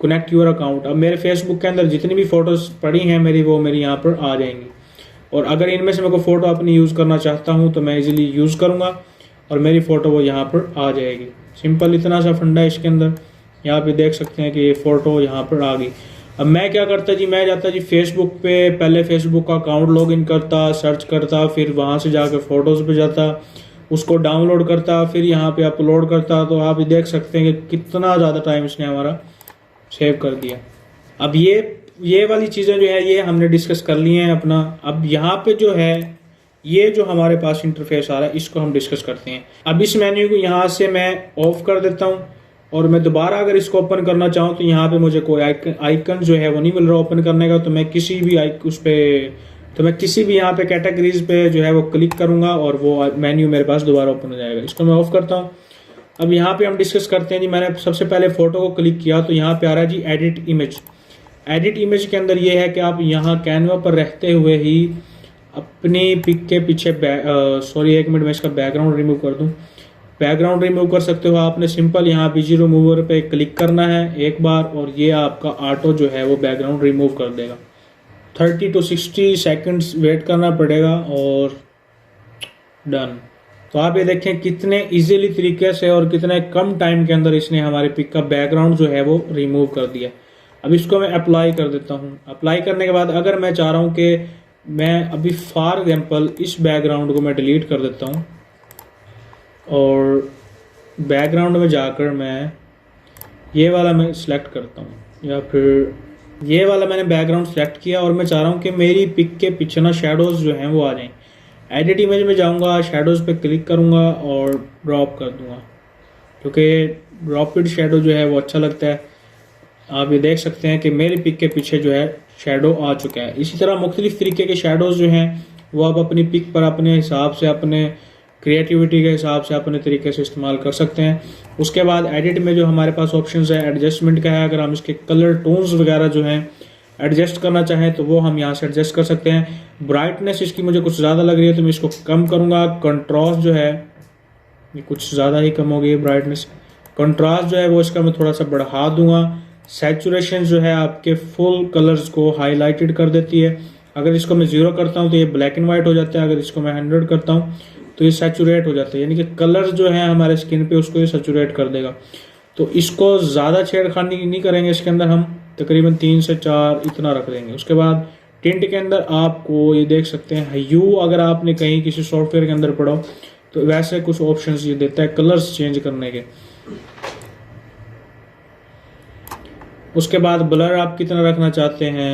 कनेक्ट यूर अकाउंट। अब मेरे फेसबुक के अंदर जितनी भी फ़ोटोज़ पड़ी हैं मेरी, वो मेरी यहाँ पर आ जाएंगी। और अगर इनमें से मैं कोई फ़ोटो अपनी यूज़ करना चाहता हूँ तो मैं इजीली यूज़ करूँगा और मेरी फ़ोटो वो यहाँ पर आ जाएगी। सिंपल इतना सा फंडा है इसके अंदर। यहाँ पे देख सकते हैं कि ये फ़ोटो यहाँ पर आ गई। अब मैं क्या करता जी, मैं जाता जी फेसबुक पे, पहले फेसबुक का अकाउंट लॉगिन करता, सर्च करता, फिर वहाँ से जाकर फ़ोटोज़ पे जाता, उसको डाउनलोड करता, फिर यहाँ पे अपलोड करता। तो आप देख सकते हैं कि कितना ज़्यादा टाइम इसने हमारा सेव कर दिया। अब ये वाली चीज़ें जो है ये हमने डिस्कस कर ली हैं अपना। अब यहाँ पे जो है ये जो हमारे पास इंटरफेस आ रहा है इसको हम डिस्कस करते हैं। अब इस मेन्यू को यहाँ से मैं ऑफ कर देता हूँ और मैं दोबारा अगर इसको ओपन करना चाहूँ तो यहाँ पे मुझे कोई आइकन जो है वो नहीं मिल रहा ओपन करने का। तो मैं किसी भी यहाँ पे कैटेगरीज पे जो है वो क्लिक करूँगा और वो मेन्यू मेरे पास दोबारा ओपन हो जाएगा। इसको मैं ऑफ करता हूँ। अब यहाँ पे हम डिस्कस करते हैं जी। मैंने सबसे पहले फ़ोटो को क्लिक किया तो यहाँ पे आ रहा है जी एडिट इमेज। एडिट इमेज के अंदर ये है कि आप यहाँ कैनवा पर रहते हुए ही अपनी पिक के पीछे सॉरी एक मिनट, मैं इसका बैकग्राउंड रिमूव कर दूँ। बैकग्राउंड रिमूव कर सकते हो आपने। सिंपल यहाँ बीजी रिमूवर पे क्लिक करना है एक बार और ये आपका ऑटो जो है वो बैकग्राउंड रिमूव कर देगा। 30 to 60 सेकंड्स वेट करना पड़ेगा और डन। तो आप ये देखें कितने इजीली तरीके से और कितने कम टाइम के अंदर इसने हमारे पिक का बैकग्राउंड जो है वो रिमूव कर दिया। अब इसको मैं अप्लाई कर देता हूँ। अप्लाई करने के बाद अगर मैं चाह रहा हूँ कि मैं अभी फॉर एग्जांपल इस बैकग्राउंड को मैं डिलीट कर देता हूँ और बैकग्राउंड में जाकर मैं ये वाला मैं सिलेक्ट करता हूँ, या फिर ये वाला मैंने बैकग्राउंड सेलेक्ट किया और मैं चाह रहा हूँ कि मेरी पिक के पीछे ना शेडोज़ जो हैं वो आ जाएं। एडिट इमेज में जाऊँगा, शेडोज़ पे क्लिक करूँगा और ड्रॉप कर दूँगा क्योंकि ड्रॉपिड शेडो जो है वो अच्छा लगता है। आप ये देख सकते हैं कि मेरी पिक के पीछे जो है शेडो आ चुका है। इसी तरह मुख्तलिफ तरीके के शेडोज़ जो हैं वो आप अपनी पिक पर अपने हिसाब से, अपने क्रिएटिविटी के हिसाब से, अपने तरीके से इस्तेमाल कर सकते हैं। उसके बाद एडिट में जो हमारे पास ऑप्शंस है एडजस्टमेंट का है। अगर हम इसके कलर टोन्स वगैरह जो हैं एडजस्ट करना चाहें तो वो हम यहाँ से एडजस्ट कर सकते हैं। ब्राइटनेस इसकी मुझे कुछ ज़्यादा लग रही है तो मैं इसको कम करूँगा। कंट्रास्ट जो है ये कुछ ज़्यादा ही कम हो गई है ब्राइटनेस। कंट्रास्ट जो है वो इसका मैं थोड़ा सा बढ़ा दूंगा। सैचुरेशन जो है आपके फुल कलर्स को हाईलाइटेड कर देती है। अगर इसको मैं 0 करता हूँ तो ये ब्लैक एंड वाइट हो जाता है। अगर इसको मैं 100 करता हूँ तो ये सैचुरेट हो जाता है, यानी कि कलर्स जो है हमारे स्किन पे उसको ये सैचुरेट कर देगा। तो इसको ज़्यादा छेड़खानी नहीं करेंगे इसके अंदर हम। तकरीबन 3 से 4 इतना रख देंगे। उसके बाद टिंट के अंदर आपको ये देख सकते हैं ह्यू, अगर आपने कहीं किसी सॉफ्टवेयर के अंदर पढ़ा हो तो वैसे कुछ ऑप्शंस ये देता है कलर्स चेंज करने के। उसके बाद ब्लर आप कितना रखना चाहते हैं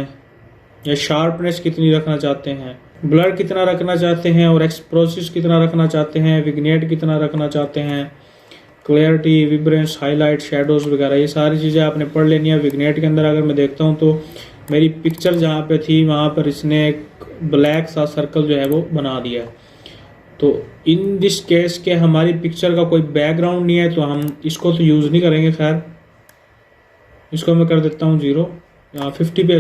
या शार्पनेस कितनी रखना चाहते हैं, ब्लर कितना रखना चाहते हैं और एक्सप्रोसिस कितना रखना चाहते हैं, विग्नेट कितना रखना चाहते हैं, क्लैरिटी, विब्रेंस, हाईलाइट, शेडोज वगैरह ये सारी चीज़ें आपने पढ़ लेनी है। विग्नेट के अंदर अगर मैं देखता हूँ तो मेरी पिक्चर जहाँ पे थी वहाँ पर इसने एक ब्लैक सा सर्कल जो है वो बना दिया है। तो इन दिस केस के हमारी पिक्चर का कोई बैकग्राउंड नहीं है तो हम इसको तो यूज़ नहीं करेंगे। खैर इसको मैं कर देता हूँ 0 या 50 पे,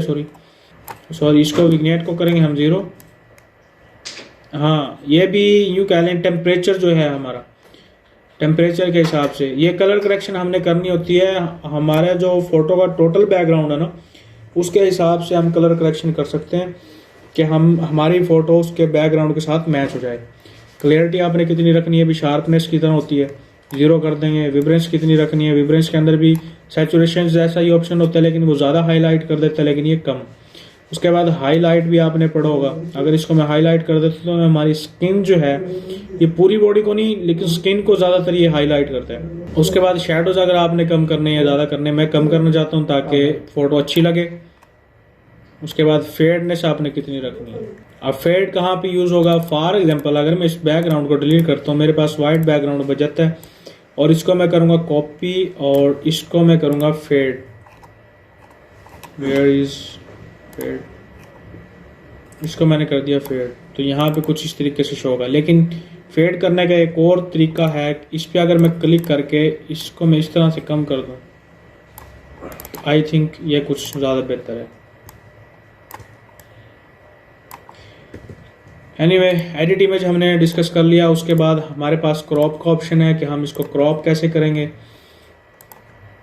सॉरी इसको विग्नेट को करेंगे हम 0। हाँ ये भी यूँ कह लें टेम्परेचर जो है हमारा, टेम्परेचर के हिसाब से ये कलर करेक्शन हमने करनी होती है। हमारा जो फोटो का टोटल बैकग्राउंड है ना उसके हिसाब से हम कलर करेक्शन कर सकते हैं कि हमारी फ़ोटो उसके बैकग्राउंड के साथ मैच हो जाए। क्लियरिटी आपने कितनी रखनी है, भी शार्पनेस कितना होती है 0 कर देंगे। विब्रेंस कितनी रखनी है, विब्रेंस के अंदर भी सैचुरेशन जैसा ही ऑप्शन होता है लेकिन वो ज़्यादा हाईलाइट कर देता है लेकिन ये कम। उसके बाद हाईलाइट भी आपने पढ़ा होगा, अगर इसको मैं हाईलाइट कर देता तो हमारी स्किन जो है ये पूरी बॉडी को नहीं लेकिन स्किन को ज़्यादातर ये हाईलाइट करता है। उसके बाद शेडोज अगर आपने कम करने या ज़्यादा करने, मैं कम करना चाहता हूँ ताकि फ़ोटो अच्छी लगे। उसके बाद फेडनेस आपने कितनी रखनी है। अब फेड कहाँ पे यूज़ होगा, फॉर एग्जांपल अगर मैं इस बैकग्राउंड को डिलीट करता हूँ, मेरे पास वाइट बैकग्राउंड बच जाता है और इसको मैं करूँगा कॉपी और इसको मैं करूँगा फेड। वेयर इज फेड, इसको मैंने कर दिया फेड, तो यहाँ पे कुछ इस तरीके से शो होगा। लेकिन फेड करने का एक और तरीका है, इस पर अगर मैं क्लिक करके इसको मैं इस तरह से कम कर दूँ, आई थिंक ये कुछ ज़्यादा बेहतर है। एनीवे एडिट इमेज हमने डिस्कस कर लिया। उसके बाद हमारे पास क्रॉप का ऑप्शन है कि हम इसको क्रॉप कैसे करेंगे।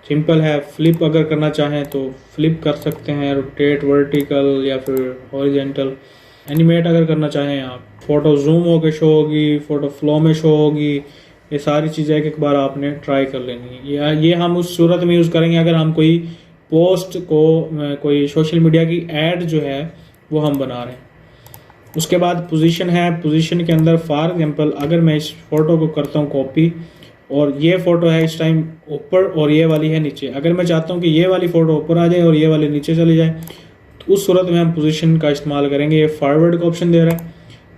सिंपल है, फ्लिप अगर करना चाहें तो फ्लिप कर सकते हैं, रोटेट, वर्टिकल या फिर हॉरिजेंटल। एनिमेट अगर करना चाहें आप, फोटो जूम होकर शो होगी, फोटो फ्लो में शो होगी, ये सारी चीज़ें एक बार आपने ट्राई कर लेनी है। ये हम उस सूरत में यूज़ करेंगे अगर हम कोई पोस्ट को, कोई सोशल मीडिया की ऐड जो है वो हम बना रहे हैं। उसके बाद पोजीशन है, पोजीशन के अंदर फॉर एग्जांपल अगर मैं इस फोटो को करता हूँ कॉपी और ये फ़ोटो है इस टाइम ऊपर और ये वाली है नीचे, अगर मैं चाहता हूँ कि ये वाली फ़ोटो ऊपर आ जाए और ये वाली नीचे चली जाए तो उस सूरत में हम पोजीशन का इस्तेमाल करेंगे। ये फॉरवर्ड का ऑप्शन दे रहा है,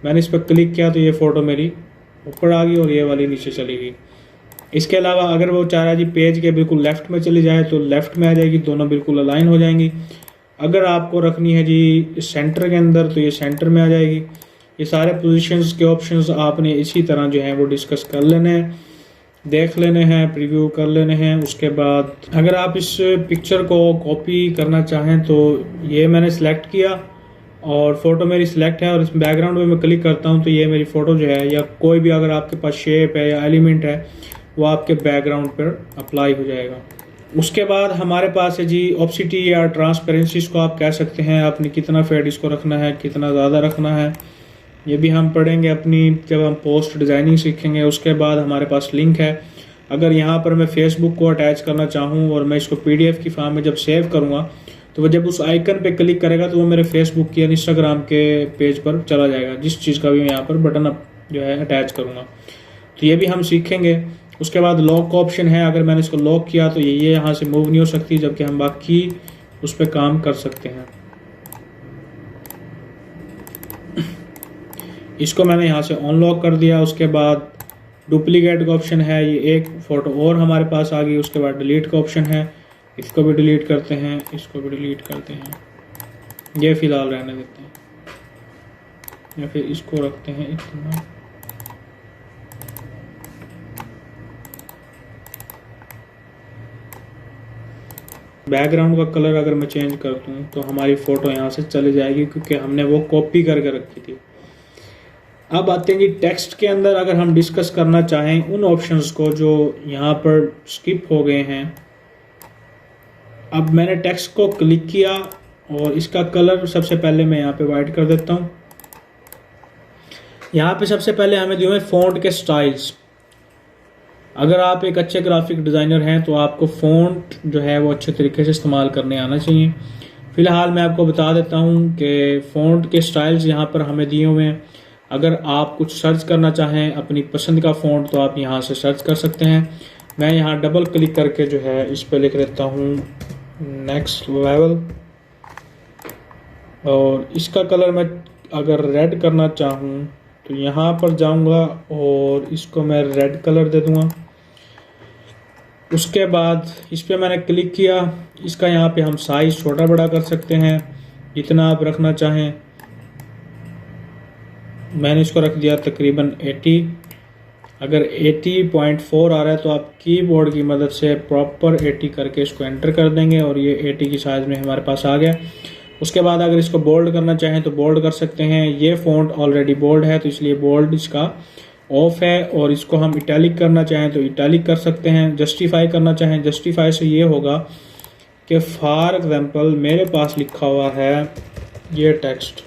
मैंने इस पर क्लिक किया तो ये फ़ोटो मेरी ऊपर आ गई और ये वाली नीचे चली गई। इसके अलावा अगर वो चाह रहा है जी पेज के बिल्कुल लेफ़्ट में चली जाए तो लेफ़्ट में आ जाएगी, दोनों बिल्कुल अलाइन हो जाएंगी। अगर आपको रखनी है जी सेंटर के अंदर तो ये सेंटर में आ जाएगी। ये सारे पोजीशंस के ऑप्शंस आपने इसी तरह जो है वो डिस्कस कर लेने हैं, देख लेने हैं, प्रीव्यू कर लेने हैं। उसके बाद अगर आप इस पिक्चर को कॉपी करना चाहें तो ये मैंने सेलेक्ट किया और फ़ोटो मेरी सिलेक्ट है और इस बैकग्राउंड में मैं क्लिक करता हूँ तो ये मेरी फ़ोटो जो है या कोई भी अगर आपके पास शेप है या एलिमेंट है वो आपके बैकग्राउंड पर अप्लाई हो जाएगा। उसके बाद हमारे पास है जी ऑप्सिटी या ट्रांसपेरेंसी, इसको आप कह सकते हैं। आपने कितना फेड इसको रखना है, कितना ज़्यादा रखना है, ये भी हम पढ़ेंगे अपनी जब हम पोस्ट डिज़ाइनिंग सीखेंगे। उसके बाद हमारे पास लिंक है, अगर यहाँ पर मैं फेसबुक को अटैच करना चाहूँ और मैं इसको PDF की फॉर्म में जब सेव करूँगा तो वो जब उस आइकन पे क्लिक करेगा तो वो मेरे फेसबुक की या इंस्टाग्राम के पेज पर चला जाएगा, जिस चीज़ का भी मैं यहाँ पर बटन जो है अटैच करूँगा, तो ये भी हम सीखेंगे। उसके बाद लॉक का ऑप्शन है, अगर मैंने इसको लॉक किया तो ये यहाँ से मूव नहीं हो सकती, जबकि हम बाकी उस पर काम कर सकते हैं। इसको मैंने यहाँ से अनलॉक कर दिया। उसके बाद डुप्लीकेट का ऑप्शन है, ये एक फ़ोटो और हमारे पास आ गई। उसके बाद डिलीट का ऑप्शन है, इसको भी डिलीट करते हैं, इसको भी डिलीट करते हैं, ये फ़िलहाल रहने देते हैं या फिर इसको रखते हैं इतना। बैकग्राउंड का कलर अगर मैं चेंज कर दूँ तो हमारी फ़ोटो यहाँ से चली जाएगी क्योंकि हमने वो कॉपी करके रखी थी। अब आते हैं जी टेक्स्ट के अंदर, अगर हम डिस्कस करना चाहें उन ऑप्शंस को जो यहाँ पर स्किप हो गए हैं। अब मैंने टेक्स्ट को क्लिक किया और इसका कलर सबसे पहले मैं यहाँ पे वाइट कर देता हूँ। यहाँ पे सबसे पहले हमें दिए हुए फ़ॉन्ट के स्टाइल्स। अगर आप एक अच्छे ग्राफिक डिज़ाइनर हैं तो आपको फ़ॉन्ट जो है वो अच्छे तरीके से इस्तेमाल करने आना चाहिए। फ़िलहाल मैं आपको बता देता हूँ कि फ़ॉन्ट के स्टाइल्स यहाँ पर हमें दिए हुए हैं। अगर आप कुछ सर्च करना चाहें अपनी पसंद का फ़ॉन्ट तो आप यहाँ से सर्च कर सकते हैं। मैं यहाँ डबल क्लिक करके जो है इस पर लिख देता हूँ नेक्स्ट लेवल, और इसका कलर मैं अगर रेड करना चाहूँ तो यहाँ पर जाऊँगा और इसको मैं रेड कलर दे दूँगा। उसके बाद इस पर मैंने क्लिक किया। इसका यहाँ पे हम साइज़ छोटा बड़ा कर सकते हैं जितना आप रखना चाहें। मैंने इसको रख दिया तकरीबन 80। अगर 80.4 आ रहा है तो आप कीबोर्ड की मदद से प्रॉपर 80 करके इसको एंटर कर देंगे और ये 80 की साइज़ में हमारे पास आ गया। उसके बाद अगर इसको बोल्ड करना चाहें तो बोल्ड कर सकते हैं। ये फ़ॉन्ट ऑलरेडी बोल्ड है तो इसलिए बोल्ड इसका ऑफ है, और इसको हम इटैलिक करना चाहें तो इटैलिक कर सकते हैं। जस्टिफाई करना चाहें, जस्टिफाई से ये होगा कि फॉर एग्जांपल मेरे पास लिखा हुआ है ये टेक्स्ट,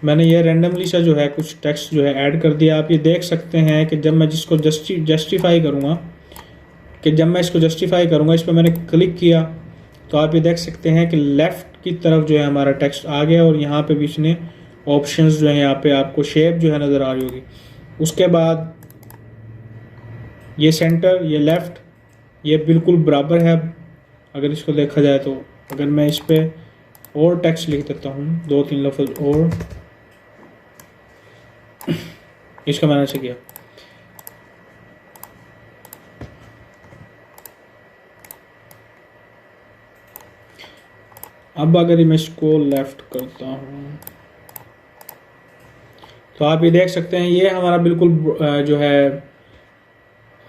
मैंने ये रैंडमली सा जो है कुछ टेक्स्ट जो है ऐड कर दिया। आप ये देख सकते हैं कि जब मैं जिसको जस्टिफाई करूँगा, इस पर मैंने क्लिक किया तो आप ये देख सकते हैं कि लेफ़्ट की तरफ जो है हमारा टेक्स्ट आ गया, और यहाँ पे भी इसने ऑप्शंस जो है यहाँ पे आपको शेप जो है नज़र आ रही होगी। उसके बाद ये सेंटर, ये लेफ़्ट, ये बिल्कुल बराबर है अगर इसको देखा जाए तो। अगर मैं इस पर और टेक्स्ट लिख देता हूँ 2-3 लफ्ज़ और, इसका मैंने ऐसे किया। अब अगर मैं इसको लेफ़्ट करता हूँ तो आप ये देख सकते हैं ये हमारा बिल्कुल जो है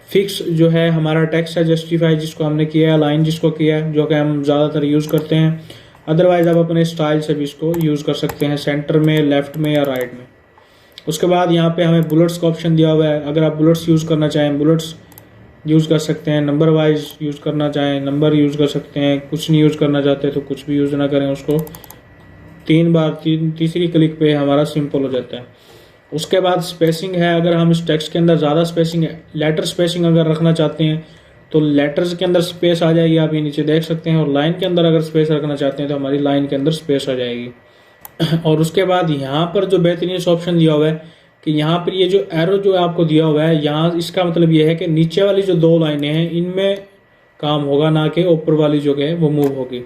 फिक्स जो है हमारा टेक्स्ट है। जस्टिफाई जिसको हमने किया है, अलाइन जिसको किया है, जो कि हम ज़्यादातर यूज़ करते हैं। अदरवाइज़ आप अपने स्टाइल से भी इसको यूज़ कर सकते हैं, सेंटर में, लेफ़्ट में या राइट में। उसके बाद यहाँ पे हमें बुलेट्स का ऑप्शन दिया हुआ है। अगर आप बुलेट्स यूज़ करना चाहें बुलेट्स यूज़ कर सकते हैं, नंबर वाइज यूज़ करना चाहें नंबर यूज़ कर सकते हैं, कुछ नहीं यूज़ करना चाहते तो कुछ भी यूज़ ना करें उसको। 3 बार तीसरी क्लिक पे हमारा सिंपल हो जाता है। उसके बाद स्पेसिंग है। अगर हम इस टेक्स्ट के अंदर ज़्यादा स्पेसिंग है, लेटर स्पेसिंग अगर रखना चाहते हैं तो लेटर्स के अंदर स्पेस आ जाएगी, आप ये नीचे देख सकते हैं। और लाइन के अंदर अगर स्पेस रखना चाहते हैं तो हमारी लाइन के अंदर स्पेस आ जाएगी। और उसके बाद यहाँ पर जो बेहतरीन ऑप्शन दिया हुआ है कि यहाँ पर ये जो एरो जो आपको दिया हुआ है, यहाँ इसका मतलब ये है कि नीचे वाली जो 2 लाइनें हैं इनमें काम होगा, ना कि ऊपर वाली जो है वो मूव होगी।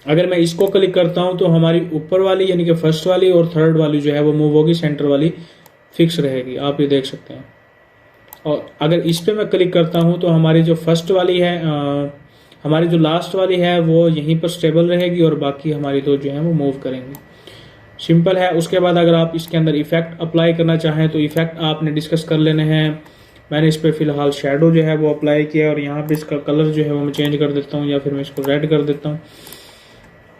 अगर मैं इसको क्लिक करता हूँ तो हमारी ऊपर वाली यानी कि फर्स्ट वाली और थर्ड वाली जो है वो मूव होगी, सेंटर वाली फिक्स रहेगी, आप ये देख सकते हैं। और अगर इस पे मैं क्लिक करता हूँ तो हमारी जो फर्स्ट वाली है हमारी जो लास्ट वाली है वो यहीं पर स्टेबल रहेगी, और बाकी हमारी 2 जो है वो मूव करेंगी। सिंपल है। उसके बाद अगर आप इसके अंदर इफेक्ट अप्लाई करना चाहें तो इफेक्ट आपने डिस्कस कर लेने हैं। मैंने इस पर फ़िलहाल शेडो जो है वो अप्लाई किया, और यहाँ पे इसका कलर जो है वो मैं चेंज कर देता हूँ या फिर मैं इसको रेड कर देता हूँ।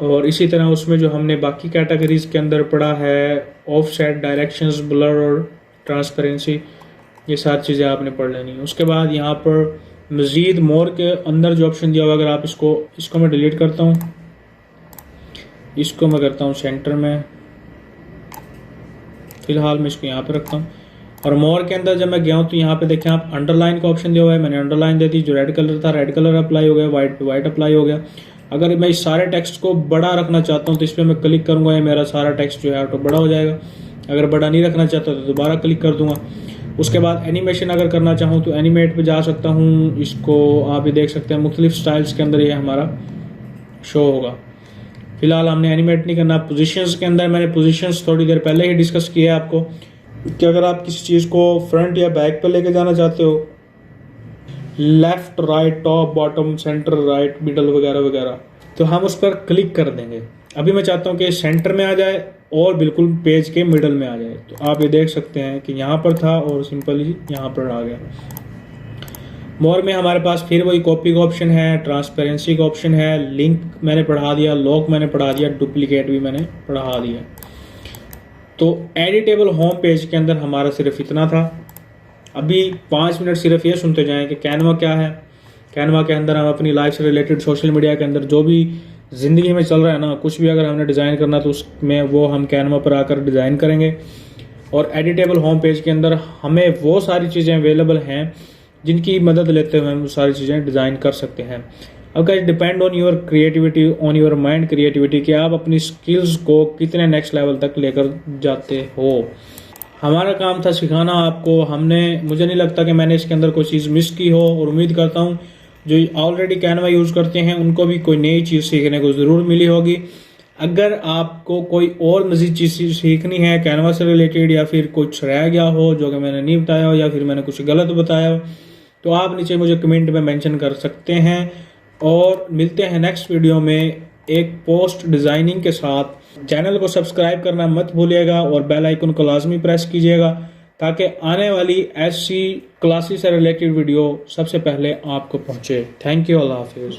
और इसी तरह उसमें जो हमने बाकी कैटेगरीज के अंदर पढ़ा है, ऑफसेट, डायरेक्शंस, ब्लर और ट्रांसपेरेंसी, ये सारी चीज़ें आपने पढ़ लेनी है। उसके बाद यहाँ पर मज़ीद मोर के अंदर जो ऑप्शन दिया हुआ, अगर आप इसको मैं डिलीट करता हूँ, इसको मैं करता हूँ सेंटर में, फ़िलहाल मैं इसको यहाँ पर रखता हूँ। और मोर के अंदर जब मैं गया हूँ तो यहाँ पे देखें आप अंडरलाइन का ऑप्शन दिया हुआ है, मैंने अंडरलाइन दे दी। जो रेड कलर था रेड कलर अप्लाई हो गया, वाइट पे वाइट अप्लाई हो गया। अगर मैं इस सारे टेक्स्ट को बड़ा रखना चाहता हूँ तो इस पर मैं क्लिक करूँगा, ये मेरा सारा टेक्स्ट जो है ऑटो बड़ा हो जाएगा। अगर बड़ा नहीं रखना चाहता तो दोबारा क्लिक कर दूंगा। उसके बाद एनिमेशन अगर करना चाहूँ तो एनिमेट पे जा सकता हूँ। इसको आप ये देख सकते हैं मुख्तलिफ स्टाइल्स के अंदर ये हमारा शो होगा। फिलहाल हमने एनिमेट नहीं करना। पोजीशंस के अंदर मैंने पोजीशंस थोड़ी देर पहले ही डिस्कस किया है आपको कि अगर आप किसी चीज़ को फ्रंट या बैक पर लेके जाना चाहते हो, left, right, top, bottom, centre, right, middle वगैरह वगैरह, तो हम उस पर क्लिक कर देंगे। अभी मैं चाहता हूँ कि सेंटर में आ जाए और बिल्कुल पेज के मिडल में आ जाए, तो आप ये देख सकते हैं कि यहाँ पर था और सिंपली यहाँ पर आ गया। मोर में हमारे पास फिर वही कॉपी का ऑप्शन है, ट्रांसपेरेंसी का ऑप्शन है, लिंक मैंने पढ़ा दिया, लॉक मैंने पढ़ा दिया, डुप्लीकेट भी मैंने पढ़ा दिया। तो एडिटेबल होम पेज के अंदर हमारा सिर्फ इतना था। अभी 5 मिनट सिर्फ ये सुनते जाएं कि कैनवा क्या है। कैनवा के अंदर हम अपनी लाइफ से रिलेटेड सोशल मीडिया के अंदर जो भी ज़िंदगी में चल रहा है ना, कुछ भी अगर हमने डिज़ाइन करना तो उसमें वो हम कैनवा पर आकर डिज़ाइन करेंगे। और एडिटेबल होम पेज के अंदर हमें वो सारी चीज़ें अवेलेबल हैं जिनकी मदद लेते हुए हम वो सारी चीज़ें डिज़ाइन कर सकते हैं। अब guys depend on your creativity, on your mind creativity, कि आप अपनी स्किल्स को कितने नेक्स्ट लेवल तक लेकर जाते हो। हमारा काम था सिखाना आपको। मुझे नहीं लगता कि मैंने इसके अंदर कोई चीज़ मिस की हो, और उम्मीद करता हूँ जो ऑलरेडी कैनवा यूज़ करते हैं उनको भी कोई नई चीज़ सीखने को ज़रूर मिली होगी। अगर आपको कोई और मज़ीद चीज़ सीखनी है कैनवा से रिलेटेड, या फिर कुछ रह गया हो जो कि मैंने नहीं बताया हो, या फिर मैंने कुछ गलत बताया हो, तो आप नीचे मुझे कमेंट में मेंशन कर सकते हैं। और मिलते हैं नेक्स्ट वीडियो में एक पोस्ट डिज़ाइनिंग के साथ। चैनल को सब्सक्राइब करना मत भूलिएगा और बेल आइकन को लाजमी प्रेस कीजिएगा ताकि आने वाली ऐसी क्लासेस से रिलेटेड वीडियो सबसे पहले आपको पहुंचे। थैंक यू, अल्लाह हाफिज़।